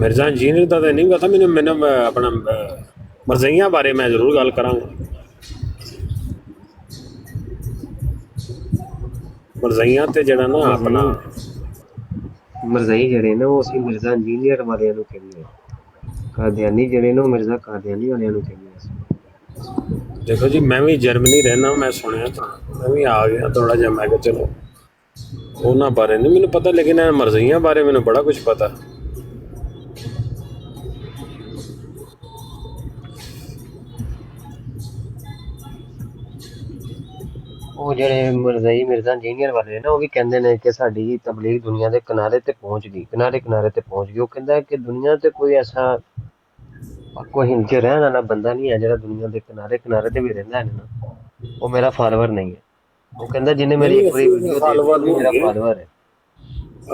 ਮਿਰਜ਼ਾ ਇੰਜੀਨੀਅਰ ਦਾ ਤਾਂ ਨਹੀਂ ਪਤਾ ਮੈਨੂੰ ਆਪਣਾ ਮਰਜ਼ਈਆਂ ਬਾਰੇ ਮੈਂ ਜ਼ਰੂਰ ਗੱਲ ਕਰਾਂਗਾ। ਮਰਜ਼ਈਆਂ ਤੇ ਜਿਹੜਾ ਨਾ ਆਪਣਾ ਮਰਜ਼ਈ ਜਿਹੜੇ ਨੇ ਉਹ ਅਸੀਂ ਮਿਰਜ਼ਾ ਇੰਜੀਨੀਅਰ ਵਾਲਿਆਂ ਨੂੰ ਕਹਿੰਦੇ ਹਾਂ, ਕਾਦੀਆਨੀ ਜਿਹੜੇ ਨੇ ਉਹ ਮਿਰਜ਼ਾ ਕਾਦੀਆਨੀ ਵਾਲਿਆਂ ਨੂੰ ਕਹਿੰਦੇ ਹਾਂ। ਦੇਖੋ ਜੀ, ਮੈਂ ਵੀ ਜਰਮਨੀ ਰਹਿਣਾ, ਮੈਂ ਸੁਣਿਆ ਤਾਂ ਮੈਂ ਵੀ ਆ ਗਿਆ ਥੋੜਾ ਜਿਹਾ, ਮੈਂ ਕਿਹਾ ਚਲੋ ਉਹਨਾਂ ਬਾਰੇ ਨਹੀਂ ਮੈਨੂੰ ਪਤਾ, ਲੇਕਿਨ ਇਹ ਮਰਜ਼ਈਆਂ ਬਾਰੇ ਮੈਨੂੰ ਬੜਾ ਕੁਝ ਪਤਾ। ਉਹ ਜਿਹੜੇ ਮਿਰਜ਼ਾ ਇੰਜੀਨੀਅਰ ਵਾਲੇ ਨੇ ਨਾ, ਉਹ ਵੀ ਕਹਿੰਦੇ ਨੇ ਕਿ ਸਾਡੀ ਤਬਲੀਗ ਦੁਨੀਆ ਦੇ ਕਿਨਾਰੇ ਤੇ ਪਹੁੰਚ ਗਈ, ਕਿਨਾਰੇ ਤੇ ਪਹੁੰਚ ਗਈ। ਉਹ ਕਹਿੰਦਾ ਕਿ ਦੁਨੀਆ ਤੇ ਕੋਈ ਐਸਾ ਕੋਈ ਹਿੰਦ ਰਹਿਣ ਵਾਲਾ ਬੰਦਾ ਨਹੀਂ ਹੈ ਜਿਹੜਾ ਦੁਨੀਆ ਦੇ ਕਿਨਾਰੇ ਤੇ ਵੀ ਰਹਿੰਦਾ ਹੈ ਨਾ, ਉਹ ਮੇਰਾ ਫਾਲੋਅਰ ਨਹੀਂ ਹੈ। ਉਹ ਕਹਿੰਦਾ ਜਿਹਨੇ ਮੇਰੀ ਇੱਕ ਵਾਰੀ ਵੀਡੀਓ ਦੇਖੀ ਉਹ ਮੇਰਾ ਫਾਲੋਅਰ ਹੈ।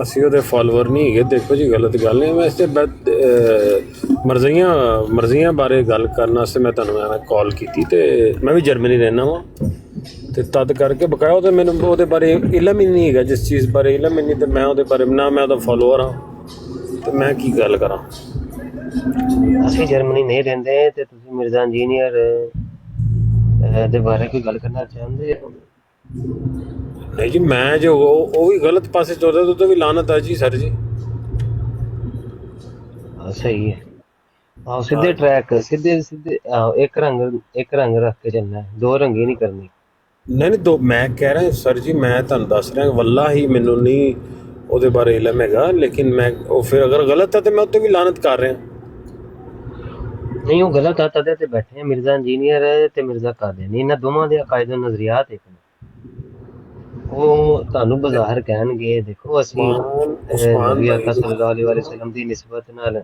ਅਸੀਂ ਉਹਦੇ ਫਾਲੋਅਰ ਨਹੀਂ ਹੈਗੇ। ਦੇਖੋ ਜੀ, ਗਲਤ ਗੱਲ ਨਹੀਂ। ਵੈਸੇ ਮਰਜ਼ੀਆਂ ਬਾਰੇ ਗੱਲ ਕਰਨ ਵਾਸਤੇ ਮੈਂ ਤੁਹਾਨੂੰ ਕਾਲ ਕੀਤੀ, ਤੇ ਮੈਂ ਵੀ ਜਰਮਨੀ ਰਹਿਣਾ ਵਾਂ, ਤੇ ਤਦ ਕਰਕੇ ਬਕਾਇਆ ਉਹ ਮੈਨੂੰ ਉਹਦੇ ਬਾਰੇ ਇਲਮ ਹੀ ਨਹੀਂ ਹੈਗਾ। ਜਿਸ ਚੀਜ਼ ਬਾਰੇ ਇਲਮ ਹੀ ਨਹੀਂ, ਤੇ ਮੈਂ ਉਹਦੇ ਬਾਰੇ ਨਾ ਮੈਂ ਉਹਦਾ ਫਾਲੋਅਰ ਹਾਂ, ਤੇ ਮੈਂ ਕੀ ਗੱਲ ਕਰਾਂ। ਅਸੀਂ ਜਰਮਨੀ ਨਹੀਂ ਰਹਿੰਦੇ, ਤੇ ਤੁਸੀਂ ਮਿਰਜ਼ਾ ਇੰਜੀਨੀਅਰ ਦੇ ਬਾਰੇ ਕੋਈ ਗੱਲ ਕਰਨਾ ਚਾਹੁੰਦੇ ਹੋ? ਨਹੀਂ ਜੀ, ਮੈਂ ਜੋ ਉਹ ਵੀ ਗਲਤ ਪਾਸੇ ਤੁਰਦਾ ਉਹ ਤਾਂ ਵੀ ਲਾਨਤ ਆ ਜੀ ਸਰ ਜੀ। ਸਹੀ ਹੈ। ਆਹੋ, ਸਿੱਧੇ ਟਰੈਕ, ਸਿੱਧੇ ਇੱਕ ਰੰਗ ਰੱਖ ਕੇ ਚੱਲਣਾ, ਦੋ ਰੰਗੀ ਨਹੀਂ ਕਰਨੀ। ਨਹੀਂ ਦੋ, ਮੈਂ ਕਹਿ ਰਿਹਾ ਸਰ ਜੀ, ਮੈਂ ਤੁਹਾਨੂੰ ਦੱਸ ਰਿਹਾ ਵੱਲਾ ਹੀ ਮੈਨੂੰ ਨਹੀਂ ਉਹਦੇ ਬਾਰੇ ਇਲਮ ਹੈਗਾ, ਲੇਕਿਨ ਮੈਂ ਉਹ ਫਿਰ ਅਗਰ ਗਲਤ ਹੈ ਤੇ ਮੈਂ ਉੱਤੇ ਵੀ ਲਾਨਤ ਕਰ ਰਿਹਾ। ਨਹੀਂ, ਉਹ ਗਲਤ ਆ, ਤਦੇ ਤੇ ਬੈਠੇ ਆ। ਮਿਰਜ਼ਾ ਇੰਜੀਨੀਅਰ ਤੇ ਮਿਰਜ਼ਾ ਕਾਦੀਆਨੀ, ਇਹਨਾਂ ਦੋਵਾਂ ਦੇ ਅਕਾਇਦ ਨਜ਼ਰੀਆਤ ਇੱਕ ਨੇ। ਉਹ ਤੁਹਾਨੂੰ ਬਾਜ਼ਾਰ ਕਹਿਣਗੇ ਦੇਖੋ ਅਸੀਂ ਨਬੀ ਆਕਾ ਸੱਲੱਲਾਹੁ ਅਲੈਹਿ ਵਸੱਲਮ ਦੀ ਨਿਸਬਤ ਨਾਲ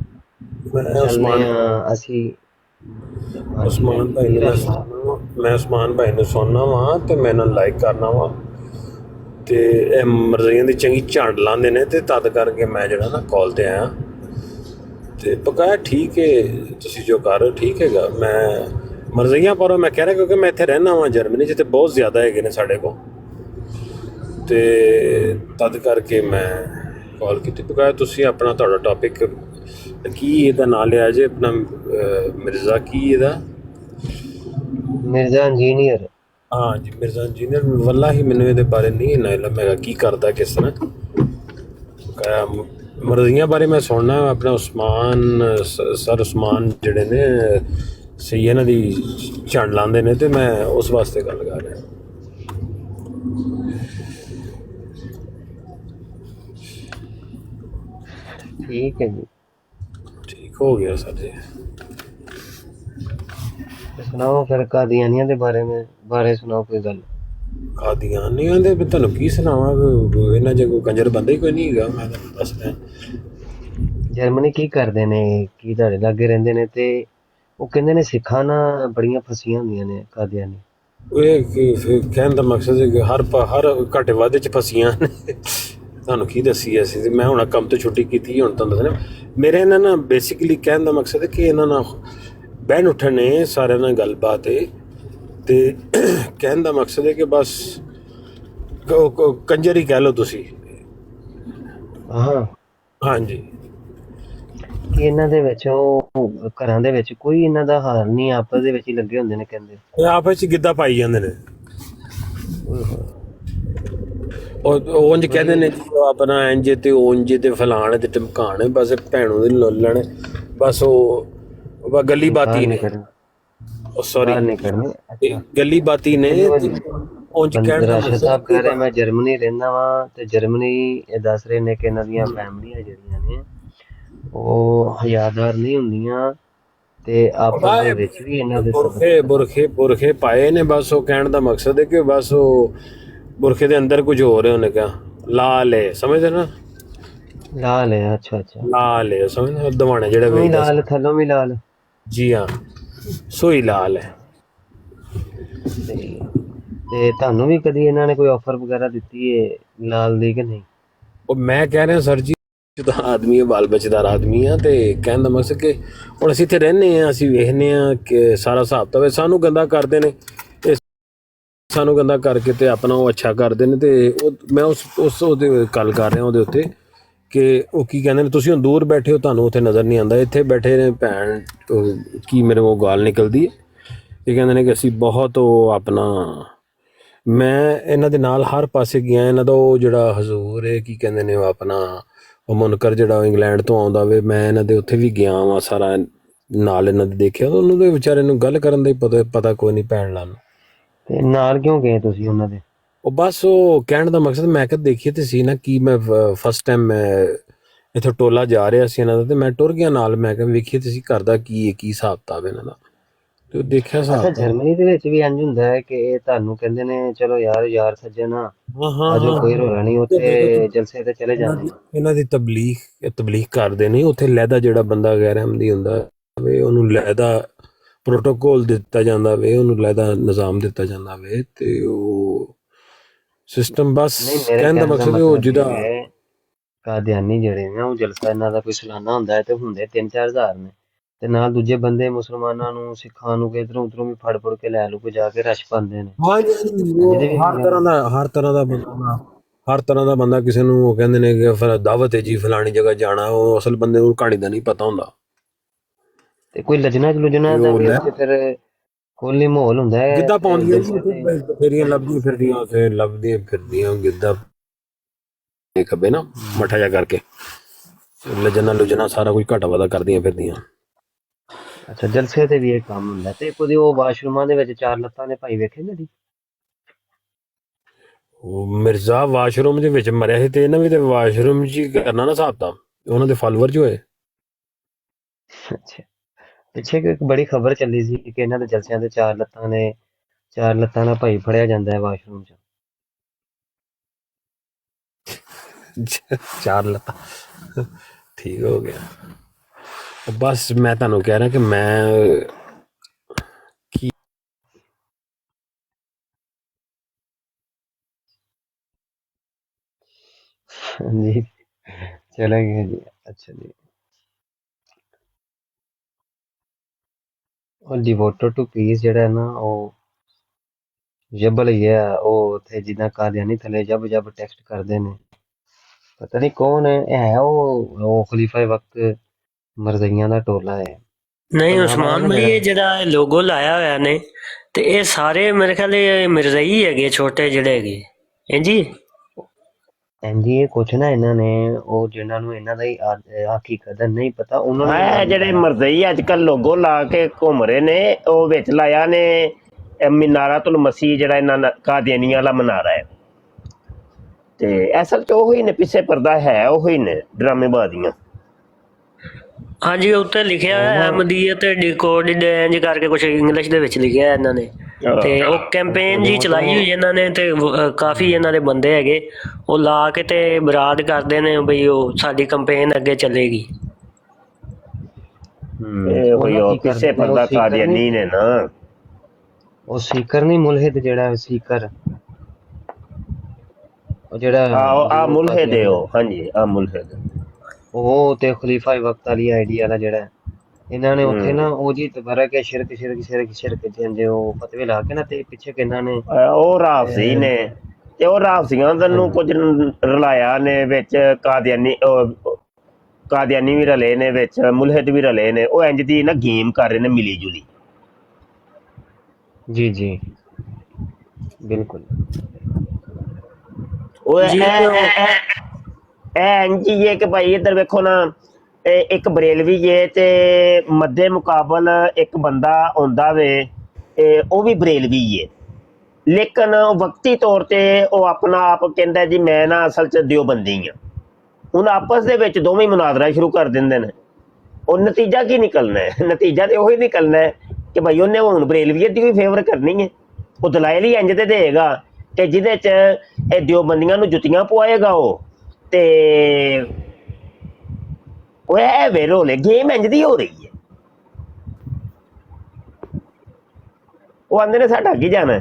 ਚੱਲਦੇ ਹਾਂ। ਅਸੀਂ ਉਸਮਾਨ ਭਾਈ ਨੂੰ ਸੁਣਨਾ ਵਾ ਤੇ ਮੈਂ ਇਹਨਾਂ ਲਾਈਕ ਕਰਨਾ ਵਾ, ਤੇ ਇਹ ਮਰਜ਼ੀਆਂ ਦੀ ਚੰਗੀ ਝੰਡ ਲਾਉਂਦੇ ਨੇ, ਤੇ ਤਦ ਕਰਕੇ ਮੈਂ ਜਿਹੜਾ ਨਾ ਕਾਲ ਤੇ ਆਇਆ। ਤੇ ਬਕਾਇਆ ਠੀਕ ਹੈ, ਤੁਸੀਂ ਜੋ ਕਰ ਰਹੇ ਹੋ ਠੀਕ ਹੈਗਾ। ਮੈਂ ਮਰਜ਼ੀਆਂ ਪਰ ਮੈਂ ਕਹਿ ਰਿਹਾ ਕਿਉਂਕਿ ਮੈਂ ਇੱਥੇ ਰਹਿਣਾ ਵਾਂ ਜਰਮਨੀ, ਜਿੱਥੇ ਬਹੁਤ ਜ਼ਿਆਦਾ ਹੈਗੇ ਨੇ ਸਾਡੇ ਕੋਲ, ਤੇ ਤਦ ਕਰਕੇ ਮੈਂ ਕਾਲ ਕੀਤੀ। ਬਕਾਇਆ ਤੁਸੀਂ ਆਪਣਾ ਤੁਹਾਡਾ ਟੌਪਿਕ ਕੀ ਇਹਦਾ ਨਾਂ ਲਿਆ ਜੇ ਆਪਣਾ ਮਿਰਜ਼ਾ ਕੀ ਇਹਦਾ ਮਿਰਜ਼ਾ ਇੰਜੀਨੀਅਰ। ਹਾਂ ਜੀ, ਮਿਰਜ਼ਾ ਇੰਜੀਨੀਅਰ। ਵੱਲਾ ਹੀ ਮੈਨੂੰ ਇਹਦੇ ਬਾਰੇ ਨਹੀਂ ਇੰਨਾ ਇਲਮ ਹੈਗਾ ਕੀ ਕਰਦਾ ਕਿਸ ਤਰ੍ਹਾਂ। ਮਰਜ਼ੀਆਂ ਬਾਰੇ ਮੈਂ ਸੁਣਨਾ ਆਪਣਾ ਸਰ ਉਸਮਾਨ ਜਿਹੜੇ ਨੇ ਸਹੀ ਇਹਨਾਂ ਦੀ ਝੰਡ ਲਾਉਂਦੇ ਨੇ, ਤੇ ਮੈਂ ਉਸ ਵਾਸਤੇ ਗੱਲ ਕਰ ਰਿਹਾ। ਠੀਕ ਹੈ ਜੀ, ਠੀਕ ਹੋ ਗਿਆ ਸਰ ਜੀ। ਸੁਣਾਓ ਫਿਰ ਕਾਦੀਆਨੀਆਂ ਦੇ ਬਾਰੇ ਸੁਣਾਓ ਕੋਈ ਗੱਲ। ਕਾਦੀਆਨੀਆਂ ਦੇ ਤੁਹਾਨੂੰ ਕੀ ਸੁਣਾਵਾਂ, ਇਹਨਾਂ 'ਚ ਕੋਈ ਕੰਜਰ ਬੰਦਾ ਹੀ ਕੋਈ ਨਹੀਂ ਹੈਗਾ। ਮੈਂ ਤੁਹਾਨੂੰ ਦੱਸ ਰਿਹਾ ਜਰਮਨੀ ਕੀ ਕਰਦੇ ਨੇ, ਕੀ ਤੁਹਾਡੇ ਲਾਗੇ ਰਹਿੰਦੇ ਨੇ, ਤੇ ਉਹ ਕਹਿੰਦੇ ਨੇ ਸਿੱਖਾਂ ਨਾਲ ਬੜੀਆਂ ਫਸੀਆਂ ਹੁੰਦੀਆਂ ਨੇ ਕਾਦੀਆਨੀ। ਇਹ ਕਹਿਣ ਦਾ ਮਕਸਦ ਹੈ ਕਿ ਹਰ ਘਾਟੇ ਵਾਧੇ 'ਚ ਫਸੀਆਂ ਨੇ। ਤੁਹਾਨੂੰ ਕੀ ਦੱਸੀ ਅਸੀਂ, ਤੇ ਮੈਂ ਹੁਣ ਕੰਮ ਤੋਂ ਛੁੱਟੀ ਕੀਤੀ, ਹੁਣ ਤੁਹਾਨੂੰ ਦੱਸਣਾ ਮੇਰੇ ਇਹਨਾਂ ਨਾਲ ਬੇਸਿਕਲੀ ਕਹਿਣ ਦਾ ਮਕਸਦ ਹੈ ਕਿ ਇਹਨਾਂ ਨਾਲ ਬਹਿਣ ਉੱਠਣ ਨੇ, ਸਾਰਿਆਂ ਨਾਲ ਗੱਲਬਾਤ ਹੈ, ਤੇ ਕਹਿਣ ਦਾ ਮਕਸਦ ਹੈ ਕਿ ਬਸ ਕੰਜਰ ਹੀ ਕਹਿ ਲਓ ਤੁਸੀਂ। ਹਾਂਜੀ, ਕਿ ਇਹਨਾਂ ਦੇ ਵਿੱਚ ਉਹ ਘਰਾਂ ਦੇ ਵਿੱਚ ਕੋਈ ਇਹਨਾਂ ਦਾ ਹਾਲ ਨਹੀਂ, ਆਪਸ ਦੇ ਵਿੱਚ ਹੀ ਲੱਗੇ ਹੁੰਦੇ ਨੇ। ਕਹਿੰਦੇ ਇਹ ਆਪਸ 'ਚ ਗਿੱਧਾ ਪਾਈ ਜਾਂਦੇ ਨੇ। ਉਹ ਉਂਝ ਕਹਿੰਦੇ ਨੇ ਆਪਣਾ ਇੰਜ ਤੇ ਉਂਝ ਤੇ ਫਲਾਣ ਤੇ ਟਮਕਾਣ, ਬਸ ਭੈਣੋਂ ਦੇ ਲੋਲਣ, ਬਸ ਉਹ ਗੱਲੀ ਬਾਤੀ ਨੇ। ਸੌਰੀ, ਗੱਲੀ ਬਾਤੀ ਨੇ। ਉਂਝ ਰਾਸ਼ਦ ਸਾਹਿਬ ਕਹਿ ਰਹੇ ਮੈਂ ਜਰਮਨੀ ਰਹਿੰਦਾ ਵਾਂ, ਤੇ ਜਰਮਨੀ ਇਹ ਦੱਸ ਰਹੇ ਨੇ ਕਿ ਇਹਨਾਂ ਦੀਆਂ ਫੈਮਲੀਆਂ ਜਿਹੜੀਆਂ ਨੇ ਉਹ ਹਯਾਦਾਰ ਨਹੀਂ ਹੁੰਦੀਆਂ, ਤੇ ਆਪਸ ਦੇ ਵਿੱਚ ਵੀ ਇਹਨਾਂ ਦੇ ਬੁਰਖੇ ਪਾਏ ਨੇ। ਬਸ ਉਹ ਕਹਿਣ ਦਾ ਮਕਸਦ ਹੈ ਕਿ ਬਸ ਉਹ ਬੁਰਖੇ ਦੇ ਅੰਦਰ ਕੁਝ ਹੋ ਰਿਹਾ। ਉਹਨੇ ਕਿਹਾ ਲਾਲ ਹੈ, ਸਮਝਦੇ ਨਾ, ਲਾਲ ਹੈ। ਅੱਛਾ ਲਾਲ ਹੈ, ਸਮਝਦੇ ਦਵਾਣੇ ਜਿਹੜੇ ਲਾਲ ਥੱਲੋਂ ਵੀ ਲਾਲ। ਜੀ ਹਾਂ, ਸੋਈ ਲਾਲ ਹੈ। ਤੇ ਤੁਹਾਨੂੰ ਵੀ ਕਦੀ ਇਹਨਾਂ ਨੇ ਕੋਈ ਆਫਰ ਵਗੈਰਾ ਦਿੱਤੀ ਹੈ ਲਾਲ ਦੀ ਕਿ ਨਹੀਂ? ਉਹ ਮੈਂ ਕਹਿ ਰਿਹਾ ਸਰ ਜੀ, ਜਦੋਂ ਆਦਮੀ ਹੈ, ਬਾਲ ਬੱਚੇਦਾਰ ਆਦਮੀ ਆ, ਤੇ ਕਹਿਣ ਦਾ ਮਕਸਦ ਕਿ ਹੁਣ ਅਸੀਂ ਇੱਥੇ ਰਹਿੰਦੇ ਹਾਂ, ਅਸੀਂ ਵੇਖਦੇ ਹਾਂ ਕਿ ਸਾਰਾ ਹਿਸਾਬ ਤਾਂ ਸਾਨੂੰ ਗੰਦਾ ਕਰਦੇ ਨੇ, ਤੇ ਸਾਨੂੰ ਗੰਦਾ ਕਰਕੇ ਤੇ ਆਪਣਾ ਉਹ ਅੱਛਾ ਕਰਦੇ ਨੇ। ਤੇ ਉਹ ਮੈਂ ਉਹਦੇ ਗੱਲ ਕਰ ਰਿਹਾ ਉਹਦੇ ਉੱਤੇ ਕਿ ਉਹ ਕੀ ਕਹਿੰਦੇ ਨੇ, ਤੁਸੀਂ ਹੁਣ ਦੂਰ ਬੈਠੇ ਹੋ ਤੁਹਾਨੂੰ ਉੱਥੇ ਨਜ਼ਰ ਨਹੀਂ ਆਉਂਦਾ, ਇੱਥੇ ਬੈਠੇ ਨੇ ਭੈਣ ਕੀ ਮੇਰੇ ਕੋਲ ਗਾਲ ਨਿਕਲਦੀ ਹੈ। ਇਹ ਕਹਿੰਦੇ ਨੇ ਕਿ ਅਸੀਂ ਬਹੁਤ ਉਹ ਆਪਣਾ, ਮੈਂ ਇਹਨਾਂ ਦੇ ਨਾਲ ਹਰ ਪਾਸੇ ਗਿਆ। ਇਹਨਾਂ ਦਾ ਉਹ ਜਿਹੜਾ ਹਜ਼ੂਰ ਹੈ ਕੀ ਕਹਿੰਦੇ ਨੇ ਉਹ ਆਪਣਾ ਉਹ ਮੁਨਕਰ ਜਿਹੜਾ ਇੰਗਲੈਂਡ ਤੋਂ ਆਉਂਦਾ ਵੇ, ਮੈਂ ਇਹਨਾਂ ਦੇ ਉੱਥੇ ਵੀ ਗਿਆ ਵਾਂ, ਸਾਰਾ ਨਾਲ ਇਹਨਾਂ ਦੇ ਦੇਖਿਆ। ਉਹਨੂੰ ਦੇ ਵਿਚਾਰੇ ਨੂੰ ਗੱਲ ਕਰਨ ਦਾ ਹੀ ਪਤਾ ਕੋਈ ਨਹੀਂ ਭੈਣ ਨਾਲ। ਤੇ ਨਾਲ ਕਿਉਂ ਗਏ ਤੁਸੀਂ ਉਹਨਾਂ ਦੇ? ਉਹ ਬਸ ਉਹ ਕਹਿਣ ਦਾ ਮਕਸਦ, ਮੈਂ ਕਿਹਾ ਦੇਖੀਏ ਤੇ ਸੀ ਨਾ ਕੀ, ਮੈਂ ਫਸਟ ਟਾਈਮ ਮੈਂ ਇੱਥੇ ਟੋਲਾ ਜਾ ਰਿਹਾ ਸੀ ਇਹਨਾਂ ਦਾ, ਤੇ ਮੈਂ ਟੁਰ ਗਿਆ ਨਾਲ। ਮੈਂ ਕਿਹਾ ਵੇਖੀਏ ਤੇ ਸੀ ਘਰ ਦਾ ਕੀ ਹੈ, ਕੀ ਹਿਸਾਬ ਕਿਤਾਬ ਇਹਨਾਂ ਦਾ, ਤੇ ਉਹ ਦੇਖਿਆ ਹਿਸਾਬ ਅੱਛਾ, ਕਿਤਾਬ। ਜਰਮਨੀ ਦੇ ਵਿੱਚ ਵੀ ਇੰਝ ਹੁੰਦਾ ਹੈ ਕਿ ਇਹ ਤੁਹਾਨੂੰ ਕਹਿੰਦੇ ਨੇ ਚਲੋ ਯਾਰ ਸੱਜਣ ਆ, ਹਾਂ ਆਜੋ ਕੋਈ ਰੋਲਾ ਨਹੀਂ, ਉੱਥੇ ਜਲਸੇ ਤੇ ਚਲੇ ਜਾਂਦੇ। ਇਹਨਾਂ ਦੀ ਤਬਲੀਗ ਕਰਦੇ ਨੇ ਉੱਥੇ। ਲਹਿਦਾ ਜਿਹੜਾ ਬੰਦਾ ਗੈਰ ਅਹਿਮਦੀ ਹੁੰਦਾ ਵੇ, ਉਹਨੂੰ ਲਹਿਦਾ ਪ੍ਰੋਟੋਕੋਲ ਦਿੱਤਾ ਜਾਂਦਾ ਵੇ, ਉਹਨੂੰ ਲਹਿਦਾ ਨਿਜ਼ਾਮ ਦਿੱਤਾ ਜਾਂਦਾ ਵੇ, ਤੇ ਉਹ ਸਿਸਟਮ ਬਸ ਨਹੀਂ, ਮੇਰੇ ਕਹਿਣ ਦਾ ਮਕਸਦ ਹੈ ਉਹ ਜਿਹਦਾ ਕਾਦੀਆਨੀ ਜਿਹੜੇ ਨੇ ਉਹ ਜਲਸਾ ਇਹਨਾਂ ਦਾ ਕੋਈ ਸਾਲਾਨਾ ਹੁੰਦਾ ਹੈ ਤੇ ਹੁੰਦੇ 3-4 ਹਜ਼ਾਰ ਨੇ, ਤੇ ਨਾਲ ਦੂਜੇ ਬੰਦੇ ਮੁਸਲਮਾਨਾਂ ਨੂੰ ਸਿੱਖਾਂ ਨੂੰ ਇਧਰੋਂ ਉਧਰੋਂ ਵੀ ਫੜ ਕੇ ਲੈ ਲੂ ਕੇ ਜਾ ਕੇ ਰਸ਼ ਪਾਉਂਦੇ ਨੇ। ਹਰ ਤਰ੍ਹਾਂ ਦਾ ਬੰਦਾ ਕਿਸੇ ਨੂੰ ਉਹ ਕਹਿੰਦੇ ਨੇ ਕਿ ਫਿਰ ਦਾਵਤ ਹੈ ਜੀ ਫਲਾਣੀ ਜਗ੍ਹਾ ਜਾਣਾ, ਉਹ ਅਸਲ ਬੰਦੇ ਨੂੰ ਕਹਾਣੀ ਦਾ ਨਹੀਂ ਪਤਾ ਹੁੰਦਾ। ਤੇ ਕੋਈ ਲਜਣਾ ਦਾ ਵੀ ਉੱਥੇ ਫਿਰ ਖੋਲੀ ਮਾਹੌਲ ਹੁੰਦਾ ਹੈ। ਗਿੱਧਾ ਪਾਉਂਦੀਆਂ ਜੀ ਫੇਰੀਆਂ ਲੱਭਦੀਆਂ ਫਿਰਦੀਆਂ, ਉੱਥੇ ਲੱਭਦੀਆਂ ਫਿਰਦੀਆਂ ਗਿੱਧਾ ਖੱਬੇ ਨਾ ਮੱਠਾ ਜਾ ਕਰਕੇ, ਲੁਜਣਾ ਸਾਰਾ ਕੁਝ ਘੱਟ ਵਾਧਾ ਕਰਦੀਆਂ ਫਿਰਦੀਆਂ। ਅੱਛਾ, ਜਲਸੇ ਤੇ ਵੀ ਇਹ ਕੰਮ ਹੁੰਦਾ। ਤੇ ਕਦੇ ਉਹ ਵਾਸ਼ਰੂਮਾਂ ਦੇ ਵਿੱਚ 4 ਲੱਤਾਂ ਦੇ ਭਾਈ ਵੇਖੇ ਨੇ? ਉਹ ਮਿਰਜ਼ਾ ਵਾਸ਼ਰੂਮ ਦੇ ਵਿੱਚ ਮਰਿਆ ਸੀ, ਤੇ ਇਹਨਾਂ ਵੀ ਤੇ ਵਾਸ਼ਰੂਮ 'ਚ ਹੀ ਕਰਨਾ ਨਾ ਹਿਸਾਬ ਤਾਂ, ਉਹਨਾਂ ਦੇ ਫਾਲੋਅਰ ਜੋ ਹੋਏ। ਅੱਛਾ, ਪਿੱਛੇ ਇੱਕ ਬੜੀ ਖਬਰ ਚੱਲੀ ਸੀ ਕਿ ਇਹਨਾਂ ਦੇ ਜਲਸਿਆਂ ਦੇ 4 ਲੱਤਾਂ ਨਾਲ ਭਾਈ ਫੜਿਆ ਜਾਂਦਾ ਹੈ ਵਾਸ਼ਰੂਮ 'ਚ। 4 ਲੱਤਾਂ ਠੀਕ ਹੋ ਗਿਆ। ਬਸ ਮੈਂ ਤੁਹਾਨੂੰ ਕਹਿ ਰਿਹਾ ਕਿ ਮੈਂ ਜੀ ਚਲੇ ਗਏ ਜੀ। ਅੱਛਾ ਜੀ, ਉਹ ਡਿਵੋਟਡ ਟੂ ਪੀਸ ਜਿਹੜਾ ਹੈ ਨਾ, ਉਹ ਜਬਲ ਹੀ ਹੈ। ਉਹ ਉੱਥੇ ਜਿੱਦਾਂ ਕਾਦੀਆਨੀ ਥੱਲੇ ਜਬ ਟੈਕਸਟ ਕਰਦੇ ਨੇ, ਪਤਾ ਨਹੀਂ ਕੌਣ ਹੈ ਇਹ, ਹੈ ਉਹ ਖਲੀਫਾ ਵਕਤ ਮਰਜ਼ਈਆਂ ਦਾ ਟੋਲਾ ਹੈ। ਨਹੀਂ ਉਸਮਾਨ ਭਾਈ, ਇਹ ਜਿਹੜਾ ਲੋਗੋ ਲਾਇਆ ਹੋਇਆ ਨੇ ਤੇ ਇਹ ਸਾਰੇ ਮੇਰੇ ਖਿਆਲ ਇਹ ਮਿਰਜ਼ਈ ਹੈਗੇ, ਛੋਟੇ ਜਿਹੜੇ ਹੈਗੇ ਇੰਜੀ ਇਹ ਕੁਛ ਨਾ ਇਹਨਾਂ ਨੇ ਉਹ ਜਿਨ੍ਹਾਂ ਨੂੰ ਇਹਨਾਂ ਦਾ ਹੀ ਆਖੀ ਕਦਰ ਨਹੀਂ ਪਤਾ, ਉਹਨਾਂ ਨੂੰ ਜਿਹੜੇ ਮਰਜ਼ਈ ਅੱਜ ਕੱਲ ਲੋਗੋ ਲਾ ਕੇ ਘੁੰਮ ਰਹੇ ਨੇ, ਉਹ ਵਿੱਚ ਲਾਇਆ ਨੇ ਮਿਨਾਰਾਤੁਲ ਮਸੀਹ, ਜਿਹੜਾ ਇਹਨਾਂ ਕਾਦੀਆਨੀਆਂ ਵਾਲਾ ਮਨਾਰਾ ਹੈ। ਤੇ ਅਸਲ ਚ ਉਹੀ ਨੇ, ਪਿੱਛੇ ਪਰਦਾ ਹੈ ਉਹੀ ਨੇ, ਡਰਾਮੇਬਾਜ਼ੀਆਂ। ਹਾਂਜੀ, ਉੱਤੇ ਲਿਖਿਆ ਹੋਇਆ ਅਹਿਮਦੀਅਤ ਡਿਕੋਡਡ ਇੰਜ ਕਰਕੇ ਕੁਛ ਇੰਗਲਿਸ਼ ਦੇ ਵਿੱਚ ਲਿਖਿਆ ਇਹਨਾਂ ਨੇ, ਤੇ ਉਹ ਕੈਂਪੇਨ ਜੀ ਚਲਾਈ ਹੋਈ ਇਹਨਾਂ ਨੇ, ਤੇ ਕਾਫੀ ਇਹਨਾਂ ਦੇ ਬੰਦੇ ਹੈਗੇ ਉਹ ਲਾ ਕੇ ਤੇ ਬਰਾਦ ਕਰਦੇ ਨੇ ਬਈ ਉਹ ਸਾਡੀ ਕੈਂਪੇਨ ਅੱਗੇ ਚੱਲੇਗੀ। ਉਹ ਪਿੱਛੇ ਪਰਦਾ ਕਾਦੀਆਨੀ ਨੇ ਨਾ, ਉਹ ਸੀਕਰ ਨਹੀਂ, ਮੁਲਹਿਦ ਜਿਹੜਾ ਸੀਕਰ, ਉਹ ਜਿਹੜਾ ਆ ਮੁਲਹਿਦ ਹੈ ਉਹ। ਹਾਂਜੀ, ਆ ਮੁਲਹਿਦ ਉਹ ਤੇ ਖਲੀਫਾ ਵਕਤ ਵਾਲੀ ਆਈਡੀ ਵਾਲਾ ਜਿਹੜਾ ਇਹਨਾਂ ਨੇ ਉੱਥੇ ਨਾ ਉਹ ਜੀ ਤਬਰਕ ਹੈ ਸ਼ਿਰਕ ਜਾਂਦੇ ਉਹ ਫਤਵੇ ਲਾ ਕੇ ਨਾ, ਤੇ ਪਿੱਛੇ ਕਿੰਨਾ ਨੇ ਉਹ ਰਾਫਜ਼ੀ ਨੇ, ਤੇ ਉਹ ਰਾਫਜ਼ੀਆਂ ਨੂੰ ਕੁਝ ਰਲਾਇਆ ਨੇ ਵਿੱਚ, ਕਾਦੀਆਨੀ ਵੀ ਰਲੇ ਨੇ ਵਿੱਚ, ਮੁਲਹਿਦ ਵੀ ਰਲੇ ਨੇ। ਉਹ ਇੰਜ ਦੀ ਨਾ ਗੇਮ ਕਰ ਰਹੇ ਨੇ ਮਿਲੀ ਜੁਲੀ। ਜੀ ਬਿਲਕੁਲ। ਉਹ ਇੰਜ ਹੀ ਹੈ ਕਿ ਭਾਈ ਇੱਧਰ ਵੇਖੋ ਨਾ, ਇੱਕ ਬਰੇਲਵੀ ਜੇ ਤੇ ਮੱਦੇ ਮੁਕਾਬਲ ਇੱਕ ਬੰਦਾ ਆਉਂਦਾ ਵੇ, ਉਹ ਵੀ ਬਰੇਲਵੀ ਹੈ, ਲੇਕਿਨ ਵਕਤੀ ਤੌਰ ਤੇ ਉਹ ਆਪਣਾ ਆਪ ਕਹਿੰਦਾ ਜੀ ਮੈਂ ਨਾ ਅਸਲ 'ਚ ਦਿਓਬੰਦੀ ਹਾਂ। ਹੁਣ ਆਪਸ ਦੇ ਵਿੱਚ ਦੋਵੇਂ ਮੁਨਾਜ਼ਰਾ ਸ਼ੁਰੂ ਕਰ ਦਿੰਦੇ ਨੇ। ਉਹ ਨਤੀਜਾ ਕੀ ਨਿਕਲਣਾ ਹੈ? ਨਤੀਜਾ ਤੇ ਉਹੀ ਨਿਕਲਣਾ ਹੈ ਕਿ ਭਾਈ ਉਹਨੇ ਹੁਣ ਬਰੇਲਵੀਅਤ ਦੀ ਵੀ ਫੇਵਰ ਕਰਨੀ ਹੈ। ਉਹ ਦਲਾਇਲ ਹੀ ਇੰਜ ਤੇ ਦੇਗਾ ਕਿ ਜਿਹਦੇ 'ਚ ਇਹ ਦਿਓਬੰਦੀਆਂ ਨੂੰ ਜੁੱਤੀਆਂ ਪਵਾਏਗਾ ਉਹ, ਤੇ ਉਹ ਇਹ ਵੇਰੋਲੇ ਗੇਮ ਇੰਜ ਦੀ ਹੋ ਰਹੀ ਹੈ। ਉਹ ਆਂਦੇ ਨੇ ਸਾਡਾ ਕੀ ਜਾਣਾ।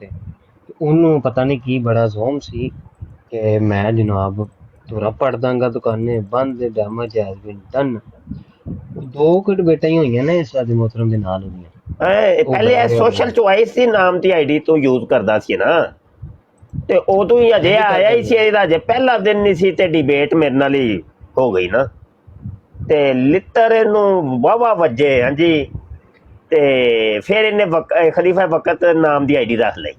ਤੇ ਉਹਨੂੰ ਪਤਾ ਨਹੀਂ ਕੀ ਬੜਾ ਜ਼ੋਮ ਸੀ ਕਿ ਮੈਂ ਜਨਾਬ ਤੁਰਾ ਪੜ ਦਾਂਗਾ ਦੁਕਾਨੇ ਬੰਦ ਡੈਮੇਜ ਹੈਜ਼ ਬੀਨ ਡਨ। 2 ਕੁ ਬੇਟਾਂ ਹੀ ਹੋਈਆਂ ਨੇ ਸਾਦੇ ਮੋਹਤਰਮ ਦੇ ਨਾਲ ਉਹਦੀਆਂ। ਪਹਿਲੇ ਇਹ ਸੋਸ਼ਲ ਚੁਆਇਸ ਦੀ ਨਾਮ ਦੀ ਆਈਡੀ ਤੋਂ ਯੂਜ਼ ਕਰਦਾ ਸੀ ਨਾ, ਤੇ ਉਦੋਂ ਹੀ ਅਜੇ ਆਇਆ ਹੀ ਸੀ। ਇਹਦਾ ਅਜੇ ਪਹਿਲਾ ਦਿਨ ਨਹੀਂ ਸੀ ਤੇ ਡਿਬੇਟ ਮੇਰੇ ਨਾਲ ਹੀ ਹੋ ਗਈ ਨਾ, ਤੇ ਲਿੱਤਰ ਨੂੰ ਵਾਵਾ ਵੱਜੇ। ਹਾਂਜੀ ਤੇ ਫਿਰ ਇਹਨੇ ਖਲੀਫਾ ਵਕਤ ਨਾਮ ਦੀ ਆਈਡੀ ਰੱਖ ਲਈ।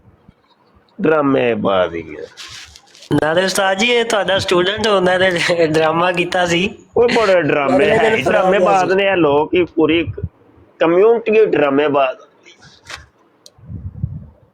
ਡਰਾਮੇਬਾਜ਼ ਹੀ ਨਾਲੇ ਉਸਤਾਦ ਜੀ ਇਹ ਤੁਹਾਡਾ ਸਟੂਡੈਂਟ ਹੁੰਦਾ ਤੇ ਡਰਾਮਾ ਕੀਤਾ ਸੀ। ਉਹ ਬੜੇ ਡਰਾਮੇ ਹੈ, ਡਰਾਮੇਬਾਜ਼ ਨੇ ਇਹ ਲੋਕ ਹੀ, ਪੂਰੀ ਕਮਿਊਨਿਟੀ ਡਰਾਮੇਬਾਜ਼।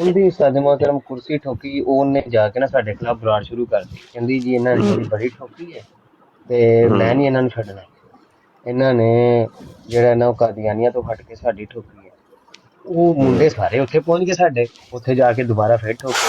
ਉਹਦੀ ਸਾਡੇ ਮੋਹਤਰਮ ਕੁਰਸੀ ਠੋਕੀ। ਉਹਨੇ ਜਾ ਕੇ ਨਾ ਸਾਡੇ ਖਿਲਾਫ ਬਰਾੜ ਸ਼ੁਰੂ ਕਰ ਦਿੱਤੀ। ਕਹਿੰਦੀ ਜੀ ਇਹਨਾਂ ਨੇ ਬੜੀ ਠੋਕੀ ਹੈ ਤੇ ਮੈਂ ਨਹੀਂ ਇਹਨਾਂ ਨੂੰ ਛੱਡਣਾ। ਇਹਨਾਂ ਨੇ ਜਿਹੜਾ ਨਾ ਕਾਦੀਆਨੀਆਂ ਤੋਂ ਹਟ ਕੇ ਸਾਡੀ ਠੋਕੀ ਹੈ। ਉਹ ਮੁੰਡੇ ਸਾਰੇ ਉੱਥੇ ਪਹੁੰਚ ਗਏ, ਸਾਡੇ ਉੱਥੇ ਜਾ ਕੇ ਦੁਬਾਰਾ ਫਿਰ ਠੋਕੀ।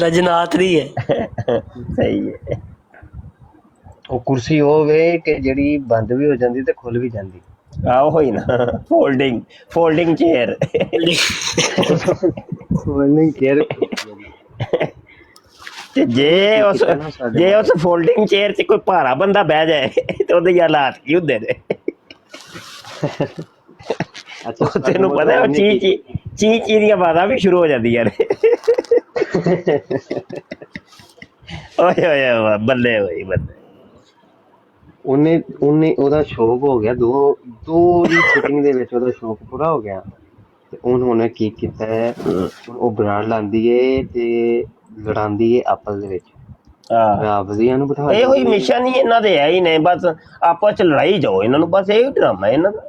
ਰਜਨਾਤ ਦੀ ਹੈ। ਸਹੀ ਹੈ। ਉਹ ਕੁਰਸੀ ਹੋਵੇ ਕਿ ਜਿਹੜੀ ਬੰਦ ਵੀ ਹੋ ਜਾਂਦੀ ਤੇ ਖੁੱਲ ਵੀ ਜਾਂਦੀ। ਆਹ ਹੋਈ ਨਾ ਫੋਲਡਿੰਗ ਚੇਅਰ। Folding chair. ਤੇ ਜੇ ਉਸ ਫੋਲਡਿੰਗ ਚੇਅਰ 'ਚ ਕੋਈ ਭਾਰਾ ਬੰਦਾ ਬਹਿ ਜਾਏ ਤੇ ਉਹਦੇ ਹਾਲਾਤ ਕੀ ਹੁੰਦੇ ਨੇ। ਤੈਨੂੰ ਪਤਾ ਉਹ ਚੀ ਦੀਆਂ ਆਵਾਜ਼ਾਂ ਵੀ ਸ਼ੁਰੂ ਹੋ ਜਾਂਦੀਆਂ ਨੇ। ਓਏ ਓਏ ਬੱਲੇ ਹੋਈ ਬੱਲੇ। ਉਹਦਾ ਸ਼ੌਕ ਹੋ ਗਿਆ, ਦੋ ਦੀ ਸ਼ੂਟਿੰਗ ਦੇ ਵਿੱਚ ਉਹਦਾ ਸ਼ੌਕ ਪੂਰਾ ਹੋ ਗਿਆ। ਤੇ ਉਹਨੇ ਕੀ ਕੀਤਾ ਹੈ, ਉਹ ਬਰਾੜ ਲਾਂਦੀ ਏ ਤੇ ਲੜਾਂਦੀ ਏ ਆਪਸ ਦੇ ਵਿੱਚ। ਰਾਫਜ਼ੀਆਂ ਨੂੰ ਬਿਠਾ ਇਹੋ ਹੀ ਮਿਸ਼ਨ ਹੀ ਇਹਨਾਂ ਦੇ ਹੈ ਹੀ ਨੇ, ਬਸ ਆਪਸ ਚ ਲੜਾਈ ਜਾਓ ਇਹਨਾਂ ਨੂੰ, ਬਸ ਇਹ ਡਰਾਮਾ ਇਹਨਾਂ ਦਾ।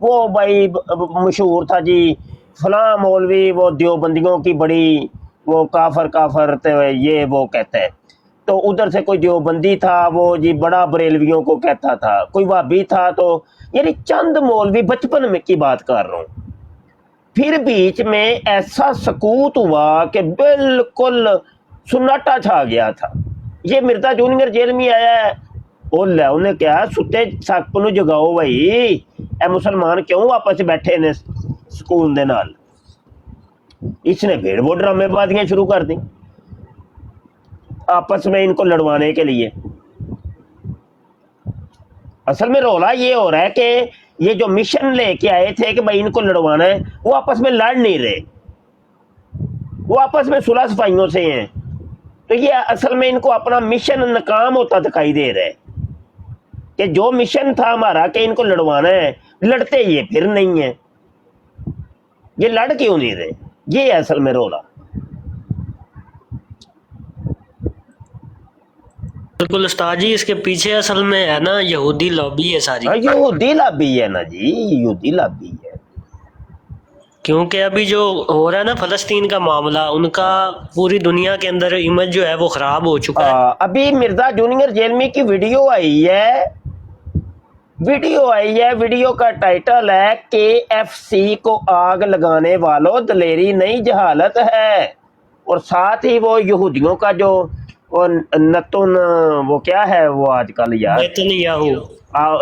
وہ بھائی مشہور تھا جی فلاں مولوی وہ دیوبندیوں کی بڑی وہ کافر تو یہ وہ کہتا ہے، تو ادھر سے کوئی دیوبندی تھا وہ جی بڑا بریلویوں کو کہتا تھا، کوئی وہابی تھا، تو یعنی چند مولوی بچپن میں کی بات کر رہا ہوں، پھر بیچ میں ایسا سکوت ہوا کہ بالکل سناٹا چھا گیا تھا۔ یہ مرزا جونیئر جیل میں آیا ہے، انہیں کیا ستے سک نو جگاؤ بھائی، اے مسلمان کیوں آپس بیٹھے نے سکون دے نال؟ اس نے پھر وہ ڈرامے بازیاں شروع کر دیں آپس میں ان کو لڑوانے کے لیے۔ اصل میں رولا یہ ہو رہا ہے کہ یہ جو مشن لے کے آئے تھے کہ بھائی ان کو لڑوانا ہے، وہ آپس میں لڑ نہیں رہے، وہ آپس میں صلح صفائیوں سے ہیں، تو یہ اصل میں ان کو اپنا مشن ناکام ہوتا دکھائی دے رہا ہے کہ جو مشن تھا ہمارا کہ ان کو لڑوانا ہے، لڑتے یہ پھر نہیں ہیں، یہ لڑ کیوں نہیں رہے؟ یہ اصل میں رولا۔ بالکل استاد جی، اس کے پیچھے اصل میں ہے نا یہودی لابی ہے ساری، یہودی لابی ہے نا جی، یہودی لابی ہے، کیونکہ ابھی جو ہو رہا ہے نا فلسطین کا معاملہ، ان کا پوری دنیا کے اندر امیج جو ہے وہ خراب ہو چکا ہے۔ ابھی مرزا جونیئر جیل میں کی ویڈیو آئی ہے، ویڈیو کا ٹائٹل ہے KFC کو آگ لگانے والوں دلیری نہیں جہالت ہے، اور ساتھ ہی وہ یہودیوں کا جو نتن وہ کیا ہے وہ آج کل یار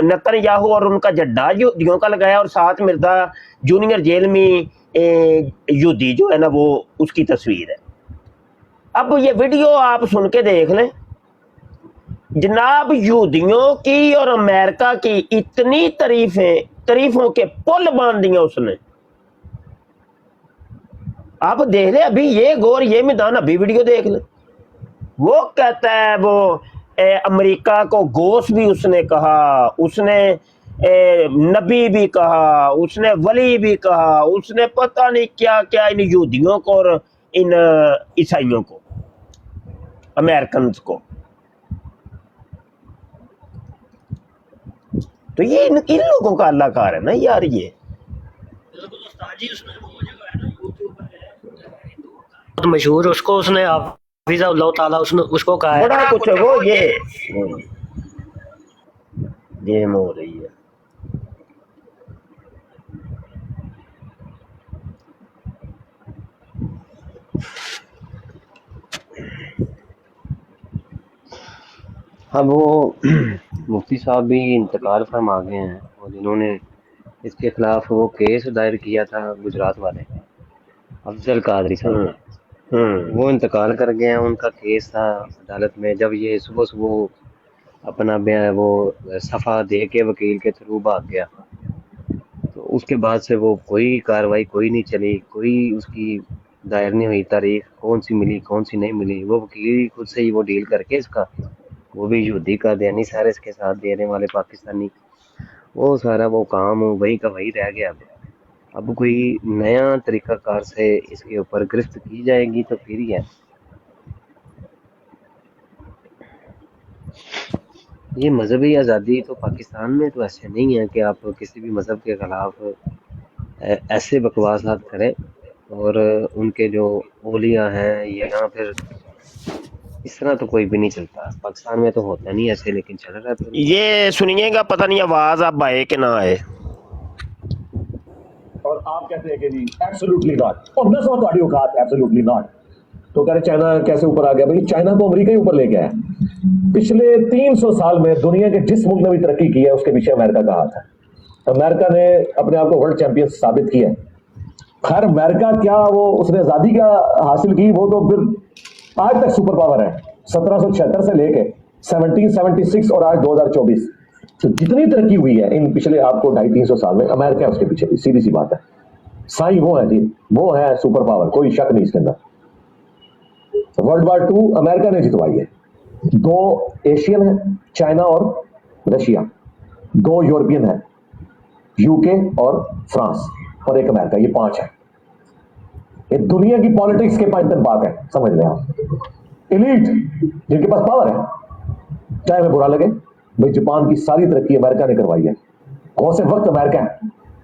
نتن یاہو اور ان کا جڈا یہودیوں کا لگایا، اور ساتھ مرزا جونیئر جیل میں یہودی جو ہے نا وہ اس کی تصویر ہے۔ اب یہ ویڈیو آپ سن کے دیکھ لیں جناب، یہودیوں کی اور امریکہ کی اتنی تعریفوں کے پل باندھ دیا اس نے۔ آپ دیکھ لیں ابھی یہ غور یہ میدان، ابھی ویڈیو دیکھ لیں، وہ کہتا ہے وہ امریکہ کو گوس بھی اس نے کہا، اس نے نبی بھی کہا، اس نے ولی بھی کہا، اس نے پتہ نہیں کیا کیا ان یہودیوں کو اور ان عیسائیوں کو، امریکنز کو۔ تو یہ ان لوگوں کا اللہ کار ہے نا یار۔ یہ مشہور اس کو اس نے حافظ اللہ تعالیٰ اس کو کہا ہے بڑا کچھ وہ یہ گیم ہو رہی ہے۔ اب وہ مفتی صاحب بھی انتقال فرما گئے ہیں، اور جنہوں نے اس کے خلاف وہ کیس دائر کیا تھا گجرات والے افضل قادری صاحب نے، وہ انتقال کر گئے ہیں۔ ان کا کیس تھا عدالت میں، جب یہ صبح صبح اپنا وہ صفحہ دے کے وکیل کے تھرو بھاگ گیا، تو اس کے بعد سے وہ کوئی کاروائی کوئی نہیں چلی، کوئی اس کی دائر نہیں ہوئی تاریخ، کون سی ملی کون سی نہیں ملی۔ وہ وکیل خود سے ہی وہ ڈیل کر کے اس کا، وہ بھی یہودی کا دینی سارے اس کے ساتھ دینے والے پاکستانی، وہ سارا وہ کام وہی کا وہی رہ گیا۔ اب کوئی نیا طریقہ کار سے اس کے اوپر گرفت کی جائے گی تو پھر ہی ہے۔ یہ مذہبی آزادی تو پاکستان میں تو ایسے نہیں ہے کہ آپ کسی بھی مذہب کے خلاف ایسے بکواسات کریں، اور ان کے جو اولیاء ہیں یہاں پھر اس طرح تو کوئی بھی نہیں چلتا۔ پاکستان میں تو ہوتا نہیں ایسے، لیکن چل رہا ہے۔ یہ سنیے گا، پتہ نہیں آواز اب آئے کہ نہ آئے۔ اور آپ کہتے ہیں کہ جی ایبسولوٹلی ناٹ، اور دس وقت آڈیو کہا ایبسولوٹلی ناٹ، تو کہہ رہے چائنا کیسے اوپر آ گیا؟ بھائی چائنا تو امریکہ ہی اوپر لے گیا ہے۔ پچھلے 300 سال میں دنیا کے جس ملک نے بھی ترقی کی ہے اس کے پیچھے امریکہ کا ہاتھ ہے۔ امریکہ نے اپنے آپ کو ورلڈ چیمپئن ثابت کیا ہے۔ خیر امریکہ کیا وہ اس نے آزادی کیا حاصل کی، وہ تو پھر آج تک سپر پاور ہے، 1776 سے لے کے 1776 اور آج 2024 تو جتنی ترقی ہوئی ہے ان پچھلے آپ کو 250-300 سال میں، امریکہ اس کے پیچھے، سیدھی سی بات ہے۔ سائیں وہ ہے جی، وہ ہے سپر پاور، کوئی شک نہیں اس کے اندر۔ ورلڈ وار 2 امریکہ نے جتوائی ہے، 2 ایشین ہیں، چائنا اور رشیا، 2 یورپین ہیں، UK اور فرانس، اور 1 امریکہ، یہ 5 ہے۔ یہ دنیا کی پالیٹکس کے 5 دن باغ ہے، سمجھ لیں آپ۔ ایلیٹ جن کے پاس پاور ہے، چاہے ہمیں برا لگے، بھائی جاپان کی ساری ترقی امریکہ نے کروائی ہے، غوث وقت امریکہ ہے،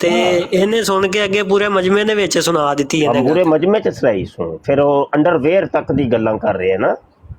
ਤੇ ਇਹਨੇ ਸੁਣ ਕੇ ਅੱਗੇ ਪੂਰੇ ਮਜਮੇ ਦੇ ਵਿੱਚ ਸੁਣਾ ਦਿੱਤੀ ਇਹਨੇ। ਪੂਰੇ ਮਜਮੇ ਚ ਸਹੀ ਸੁਣ, ਫਿਰ ਉਹ ਅੰਡਰਵੇਅਰ ਤੱਕ ਦੀ ਗੱਲਾਂ ਕਰ ਰਹੇ ਨਾ,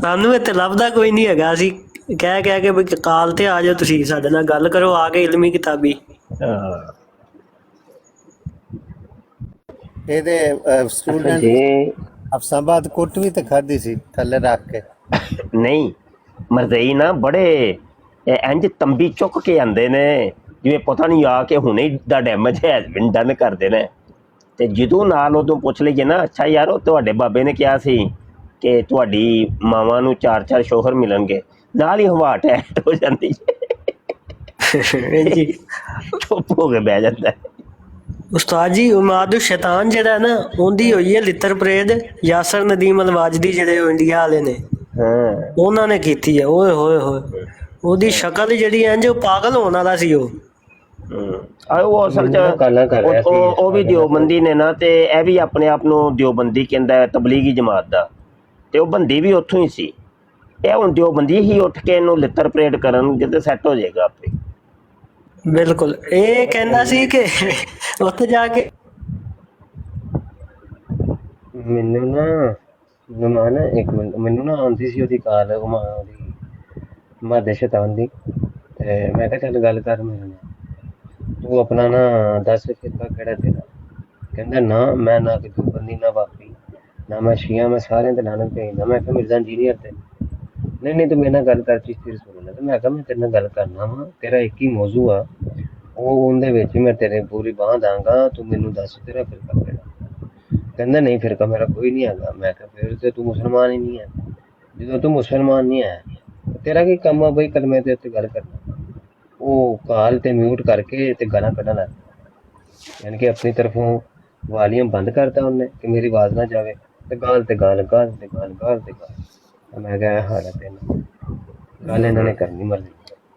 ਸਾਨੂੰ ਇੱਥੇ ਲੱਭਦਾ ਕੋਈ ਨਹੀਂ ਹੈਗਾ, ਅਸੀਂ ਕਹਿ ਕੇ ਵੀ ਕਾਲ ਤੇ ਆ ਜਾਓ, ਤੁਸੀਂ ਸਾਡੇ ਨਾਲ ਗੱਲ ਕਰੋ ਆ ਕੇ ਇਲਮੀ ਕਿਤਾਬੀ। ਇਹਦੇ ਸਟੂਡੈਂਟ ਅਫਸਾਬਾਦ ਕੁੱਟ ਵੀ ਤੇ ਖਾਦੀ ਸੀ ਥੱਲੇ ਰੱਖ ਕੇ। ਨਹੀਂ ਮਰਜ਼ਈ ਨਾ ਬੜੇ ਇੰਜ ਤੰਬੀ ਚੁੱਕ ਕੇ ਆਉਂਦੇ ਨੇ ਜਿਵੇਂ ਪਤਾ ਨਹੀਂ ਆ ਕੇ ਹੁਣੇ ਦਾ ਡੈਮੇਜ ਹੈ ਬੀਨ ਡਨ ਕਰਦੇ ਨੇ। ਤੇ ਜਦੋਂ ਨਾਲ ਉਦੋਂ ਪੁੱਛ ਲਈਏ ਨਾ, ਅੱਛਾ ਯਾਰ ਉਹ ਤੁਹਾਡੇ ਬਾਬੇ ਨੇ ਕਿਹਾ ਸੀ ਕਿ ਤੁਹਾਡੀ ਮਾਵਾਂ ਨੂੰ 4-4 ਸ਼ੋਹਰ ਮਿਲਣਗੇ, ਨਾਲ ਹੀ ਹਵਾ ਟੈਟ ਹੋ ਜਾਂਦੀ ਜੀ, ਚੁੱਪ ਹੋ ਕੇ ਬਹਿ ਜਾਂਦਾ। ਉਸਤਾਦ ਜੀ ਉਮਾਦ ਸ਼ੈਤਾਨ ਜਿਹੜਾ ਨਾ ਉਹਦੀ ਹੋਈ ਹੈ ਲਿੱਤਰ ਪਰੇਡ ਯਾਸਰ ਨਦੀਮ ਅਲਵਾਜਦੀ ਜਿਹੜੇ ਇੰਡੀਆ ਵਾਲੇ ਨੇ, ਉਹਨਾਂ ਨੇ ਕੀਤੀ ਹੈ। ਓਏ ਹੋਏ ਹੋਏ ਉਹਦੀ ਸ਼ਕਲ ਜਿਹੜੀ ਇੰਜ ਪਾਗਲ ਹੋਣ ਵਾਲਾ ਸੀ ਉਹ। ਉਹ ਅਸਲ 'ਚ ਉਹ ਵੀ ਦਿਓਬੰਦੀ ਨੇ ਨਾ, ਤੇ ਇਹ ਵੀ ਆਪਣੇ ਆਪ ਨੂੰ ਦਿਓਬੰਦੀ ਕਹਿੰਦਾ, ਤਬਲੀਗੀ ਜਮਾਤ ਦਾ, ਤੇ ਉਹ ਬੰਦੀ ਵੀ ਉੱਥੋਂ ਹੀ ਸੀ। ਇਹ ਹੁਣ ਦਿਓਬੰਦੀ ਹੀ ਉੱਠ ਕੇ ਇਹਨੂੰ ਲਿੱਤਰ ਪਰੇਡ ਕਰਨਗੇ ਤੇ ਸੈੱਟ ਹੋ ਜਾਏਗਾ ਆਪੇ। ਬਿਲਕੁਲ ਇਹ ਕਹਿੰਦਾ ਸੀ ਕਿ ਉੱਥੇ ਜਾ ਕੇ ਮੈਨੂੰ ਨਾ ਨਮਾਨ ਇੱਕ ਮਿੰਟ, ਮੈਨੂੰ ਨਾ ਆਉਂਦੀ ਸੀ ਉਹਦੀ ਕਾਲ ਉਹਦੀ ਮਾਦੇ ਸ਼ੈਤਾਨ ਦੀ, ਤੇ ਮੈਂ ਕਿਹਾ ਚੱਲ ਗੱਲ ਕਰ ਮੇਰੇ ਨਾਲ, ਤੂੰ ਆਪਣਾ ਨਾ ਦੱਸ ਫਿਰਕਾ ਕਿਹੜਾ ਤੇਰਾ। ਕਹਿੰਦਾ ਨਾ ਮੈਂ ਨਾ ਕਿ ਬੰਦੀ ਨਾ ਵਾਪੀ ਨਾ ਮੈਂ ਸ਼ੀਆ, ਮੈਂ ਸਾਰਿਆਂ ਤੇ ਲਾਨਤ ਭੇਜਦਾ। ਮੈਂ ਕਿਹਾ ਮਿਰਜ਼ਾ ਇੰਜੀਨੀਅਰ ਤੇ ਨਹੀਂ ਤੂੰ ਮੇਰੇ ਨਾਲ ਗੱਲ ਕਰ ਚੀਜ਼ ਸੁਣ ਲੈ। ਤੇ ਮੈਂ ਕਿਹਾ ਮੈਂ ਤੇਰੇ ਨਾਲ ਗੱਲ ਕਰਨਾ ਵਾ, ਤੇਰਾ ਇੱਕ ਹੀ ਮੌਜੂ ਆ, ਉਹਦੇ ਵਿੱਚ ਮੈਂ ਤੇਰੇ ਪੂਰੀ ਬਾਂਹ ਦਾਂਗਾ, ਤੂੰ ਮੈਨੂੰ ਦੱਸ ਤੇਰਾ ਫਿਰਕਾ ਕਿਹੜਾ। ਕਹਿੰਦਾ ਨਹੀਂ ਫਿਰਕਾ ਮੇਰਾ ਕੋਈ ਨਹੀਂ ਹੈਗਾ। ਮੈਂ ਕਿਹਾ ਫਿਰ ਤੇ ਤੂੰ ਮੁਸਲਮਾਨ ਹੀ ਨਹੀਂ ਹੈ। ਜਦੋਂ ਤੂੰ ਮੁਸਲਮਾਨ ਨਹੀਂ ਹੈ ਤੇਰਾ ਕੀ ਕੰਮ ਆ ਬਈ ਕਲਮੇ ਦੇ ਉੱਤੇ ਗੱਲ ਕਰਨਾ। ਉਹ ਕਾਲ ਤੇ ਮਿਊਟ ਕਰਕੇ ਤੇ ਗਾਲਾਂ ਕੱਢਣ ਲੱਗ ਪਿਆ, ਯਾਨੀ ਕਿ ਆਪਣੀ ਤਰਫੋਂ ਵਾਲੀਅਮ ਬੰਦ ਕਰਤਾ ਉਹਨੇ ਕਿ ਮੇਰੀ ਆਵਾਜ਼ ਨਾ ਜਾਵੇ, ਤੇ ਗਾਲ ਤੇ ਗਾਲ ਗਾਲ ਤੇ ਗਾਲ ਗਾਲ ਤੇ ਗਾਲ। ਮੈਂ ਕਿਹਾ ਹਾਲਤ ਹੈ ਗੱਲ ਇਹਨਾਂ ਨੇ ਕਰਨੀ ਮਰਜ਼ੀ।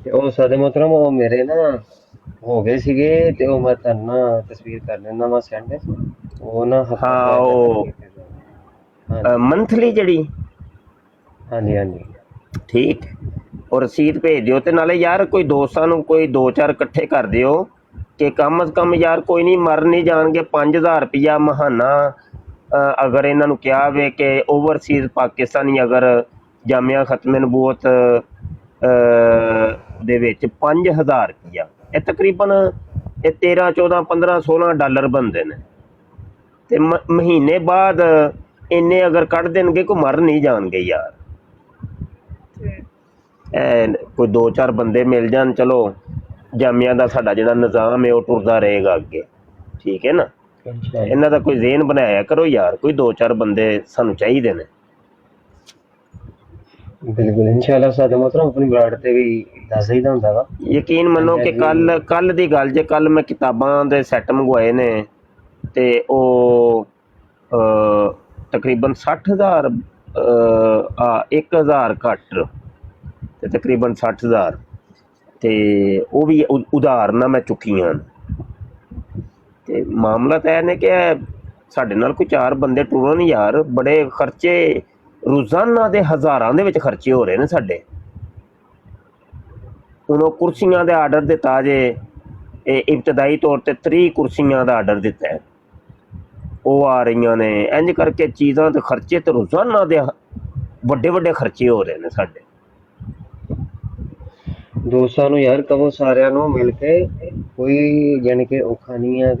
ਤੇ ਉਹ ਸਾਦੇ ਮੁਹਤਰਮ ਉਹ ਮੇਰੇ ਨਾ ਹੋ ਗਏ ਸੀਗੇ, ਤੇ ਉਹ ਮੈਂ ਤੁਹਾਨੂੰ ਨਾ ਤਸਵੀਰ ਕਰ ਦਿੰਦਾ ਵਾਂ ਸੈਂਡ। ਉਹ ਨਾ ਹਾਂ ਉਹ ਮੰਥਲੀ ਜਿਹੜੀ, ਹਾਂਜੀ ਹਾਂਜੀ ਠੀਕ, ਔਰ ਰਸੀਦ ਭੇਜ ਦਿਓ। ਤੇ ਨਾਲੇ ਯਾਰ ਕੋਈ ਦੋਸਤਾਂ ਨੂੰ ਕੋਈ 2-4 ਇਕੱਠੇ ਕਰ ਦਿਓ ਕਿ ਕਮ ਅਜ਼ ਕਮ ਯਾਰ ਕੋਈ ਨਹੀਂ ਮਰ ਨਹੀਂ ਜਾਣਗੇ। 5000 ਰੁਪਇਆ ਮਹਾਨਾ ਅਗਰ ਇਹਨਾਂ ਨੂੰ ਕਿਹਾ ਵੇ ਕਿ ਓਵਰਸੀਜ਼ ਪਾਕਿਸਤਾਨੀ ਅਗਰ ਜਾਮਿਆ ਖਤਮ ਨਬੂਵਤ ਦੇ ਵਿੱਚ 5000 ਰੁਪਇਆ, ਇਹ ਤਕਰੀਬਨ ਇਹ 13, 14, 15, 16 ਡਾਲਰ ਬਣਦੇ ਨੇ। ਤੇ ਮਹੀਨੇ ਬਾਅਦ ਇੰਨੇ ਅਗਰ ਕੱਢ ਦੇਣਗੇ ਕੋਈ ਮਰ ਨਹੀਂ ਜਾਣਗੇ ਯਾਰ। ਕੋਈ 2-4 ਬੰਦੇ ਮਿਲ ਜਾਣ, ਚਲੋ ਜਾਮਿਆ ਦਾ ਸਾਡਾ ਜਿਹੜਾ ਨਿਜ਼ਾਮ ਹੈ ਉਹ ਟੁਰਦਾ ਰਹੇਗਾ ਅੱਗੇ, ਠੀਕ ਹੈ ਨਾ। ਇਹਨਾਂ ਦਾ ਕੋਈ ਜ਼ੇਨ ਬਣਾਇਆ ਕਰੋ ਯਾਰ, ਕੋਈ 2-4 ਬੰਦੇ ਸਾਨੂੰ ਚਾਹੀਦੇ ਨੇ। ਬਿਲਕੁਲ ਇਨਸ਼ਾਅੱਲਾ ਸਾਡੇ ਮੁਹਤਰਮ ਆਪਣੀ ਬਰਾੜ ਤੇ ਵੀ ਦੱਸ ਦਈਦਾ ਹੁੰਦਾ ਵਾ। ਯਕੀਨ ਮੰਨੋ ਕਿ ਕੱਲ ਦੀ ਗੱਲ ਜੇ, ਕੱਲ ਮੈਂ ਕਿਤਾਬਾਂ ਦੇ ਸੈੱਟ ਮੰਗਵਾਏ ਨੇ ਤੇ ਉਹ ਤਕਰੀਬਨ 60,000 1000 ਘੱਟ ਤੇ ਤਕਰੀਬਨ 60,000, ਤੇ ਉਹ ਵੀ ਉਧਾਰ ਨਾਲ ਮੈਂ ਚੁੱਕੀਆਂ। ਤੇ ਮਾਮਲਾ ਤਾਂ ਇਹ ਨੇ ਕਿ ਸਾਡੇ ਨਾਲ ਕੋਈ 4 ਬੰਦੇ ਟੁਰਨ ਯਾਰ, ਬੜੇ ਖਰਚੇ ਰੋਜ਼ਾਨਾ ਦੇ ਹਜ਼ਾਰਾਂ ਦੇ ਵਿੱਚ ਖਰਚੇ ਹੋ ਰਹੇ ਨੇ ਸਾਡੇ। ਹੁਣ ਉਹ ਕੁਰਸੀਆਂ ਦਾ ਆਰਡਰ ਦਿੱਤਾ ਜੇ, ਇਬਤਦਾਈ ਤੌਰ ਤੇ 30 ਕੁਰਸੀਆਂ ਦਾ ਆਰਡਰ ਦਿੱਤਾ ਹੈ, ਉਹ ਆ ਰਹੀਆਂ ਨੇ। ਇੰਝ ਕਰਕੇ ਚੀਜ਼ਾਂ ਤੇ ਖਰਚੇ ਤੇ ਰੋਜ਼ਾਨਾ ਦੇ ਵੱਡੇ ਖਰਚੇ ਹੋ ਰਹੇ ਨੇ ਸਾਡੇ। ਦੋਸਤਾਂ ਨੂੰ ਯਾਰ ਕਹੋ ਸਾਰਿਆਂ ਨੂੰ ਮਿਲ ਕੇ, ਕੋਈ ਯਾਨੀ ਕਿ ਔਖਾ ਨਹੀਂ ਹੈ।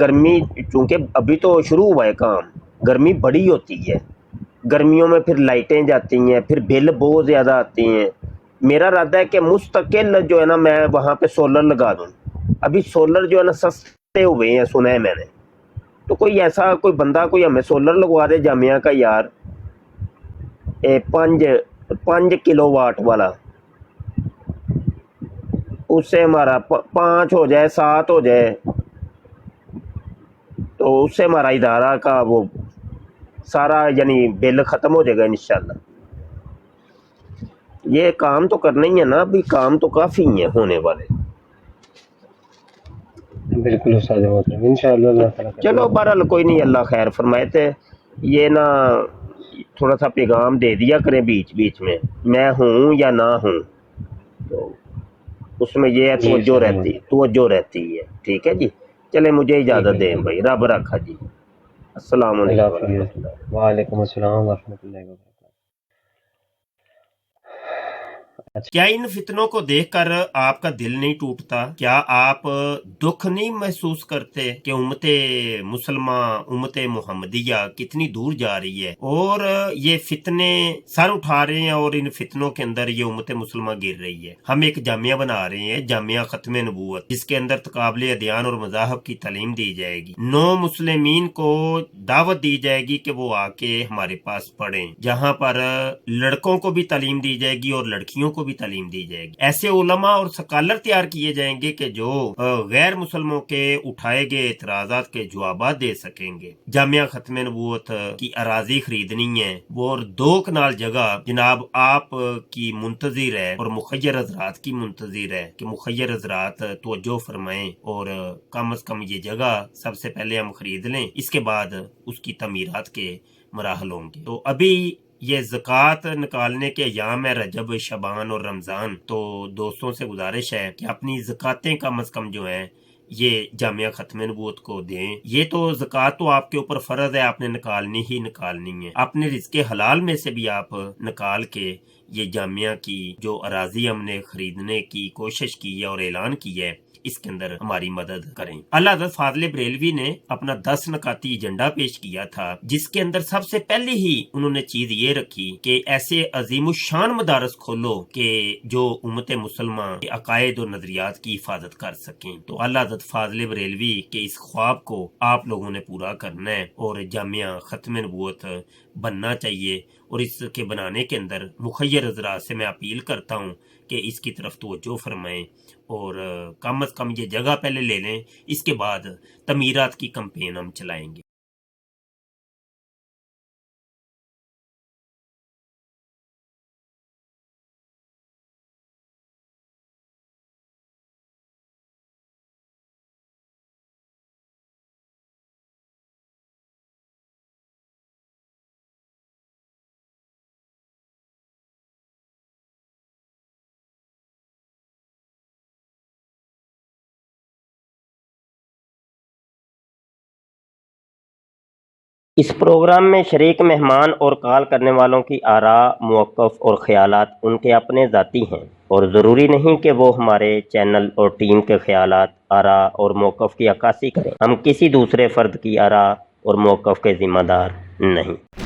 گرمی چونکہ ابھی تو شروع ہوا ہے کام، گرمی بڑی ہوتی ہے، گرمیوں میں پھر لائٹیں جاتی ہیں، پھر بل بہت زیادہ آتی ہیں۔ میرا ارادہ ہے کہ مستقل جو ہے نا میں وہاں پہ سولر لگا دوں۔ ابھی سولر جو ہے نا سستے ہوئے ہیں سنا ہے میں نے، تو کوئی ایسا کوئی بندہ کوئی ہمیں سولر لگوا دے جامعہ کا یار، 5 کلو واٹ والا، اس سے ہمارا 5 ہو جائے 7 ہو جائے تو اس سے ہمارا ادارہ کا وہ سارا یعنی بل ختم ہو جائے گا انشاءاللہ۔ یہ کام تو کرنا ہی ہے نا، ابھی کام تو کافی ہیں ہونے والے۔ بالکل استاد محترم، انشاءاللہ اللہ تعالیٰ کرے چلو گا۔ بہرحال کوئی نہیں، اللہ خیر فرمائے۔ تھے یہ نا تھوڑا سا پیغام دے دیا کریں بیچ بیچ میں ہوں یا نہ ہوں، تو اس میں یہ جی استاد محترم، توجہ رہتی ہے۔ ٹھیک ہے جی، چلے مجھے جی اجازت دیں بالکل، بھائی، رب رکھا جی، السلام اللہ علیکم حافظ۔ ورحمۃ اللہ۔ وعلیکم السلام ورحمۃ اللہ وبرکاتہ۔ کیا ان فتنوں کو دیکھ کر آپ کا دل نہیں ٹوٹتا؟ کیا آپ دکھ نہیں محسوس کرتے کہ امت مسلمہ، امت محمدیہ کتنی دور جا رہی ہے، اور یہ فتنے سر اٹھا رہے ہیں، اور ان فتنوں کے اندر یہ امت مسلمہ گر رہی ہے؟ ہم ایک جامعہ بنا رہے ہیں، جامعہ ختم نبوت، جس کے اندر تقابل ادیان اور مذاہب کی تعلیم دی جائے گی۔ نو مسلمین کو دعوت دی جائے گی کہ وہ آ کے ہمارے پاس پڑھیں، جہاں پر لڑکوں کو بھی تعلیم دی جائے گی اور لڑکیوں کو بھی تعلیم دی جائے گی۔ ایسے علماء اور سکالر تیار کیے جائیں گے کہ جو غیر مسلموں کے اٹھائے گئے اعتراضات کے جوابات دے سکیں گے۔ جامعہ ختم نبوت کی اراضی خریدنی ہے، وہ اور 2 کنال جگہ جناب آپ کی منتظر ہے اور مخیر حضرات کی منتظر ہے کہ مخیر حضرات توجہ فرمائیں، اور کم از کم یہ جگہ سب سے پہلے ہم خرید لیں، اس کے بعد اس کی تعمیرات کے مراحل ہوں گے۔ تو ابھی یہ زکوٰۃ نکالنے کے ایام ہے، رجب، شعبان اور رمضان، تو دوستوں سے گزارش ہے کہ اپنی زکوٰتیں کم از کم جو ہیں یہ جامعہ ختم نبوت کو دیں۔ یہ تو زکوٰۃ تو آپ کے اوپر فرض ہے، آپ نے نکالنی ہی نکالنی ہے۔ اپنے رزق حلال میں سے بھی آپ نکال کے یہ جامعہ کی جو اراضی ہم نے خریدنے کی کوشش کی ہے اور اعلان کی ہے، اس کے اندر ہماری مدد کریں۔ اللہ حضرت فاضل بریلوی نے اپنا 10 نکاتی ایجنڈا پیش کیا تھا، جس کے اندر سب سے پہلے ہی انہوں نے چیز یہ رکھی کہ ایسے عظیم الشان مدارس کھولو کہ جو امت مسلمہ کے عقائد اور نظریات کی حفاظت کر سکیں۔ تو اللہ حضرت فاضل بریلوی کے اس خواب کو آپ لوگوں نے پورا کرنا ہے، اور جامعہ ختم نبوت بننا چاہیے، اور اس کے بنانے کے اندر مخیر حضرات سے میں اپیل کرتا ہوں کہ اس کی طرف توجہ فرمائیں، اور کم از کم یہ جگہ پہلے لے لیں، اس کے بعد تعمیرات کی کمپین ہم چلائیں گے۔ اس پروگرام میں شریک مہمان اور کال کرنے والوں کی آراء، موقف اور خیالات ان کے اپنے ذاتی ہیں، اور ضروری نہیں کہ وہ ہمارے چینل اور ٹیم کے خیالات، آراء اور موقف کی عکاسی کریں۔ ہم کسی دوسرے فرد کی آراء اور موقف کے ذمہ دار نہیں۔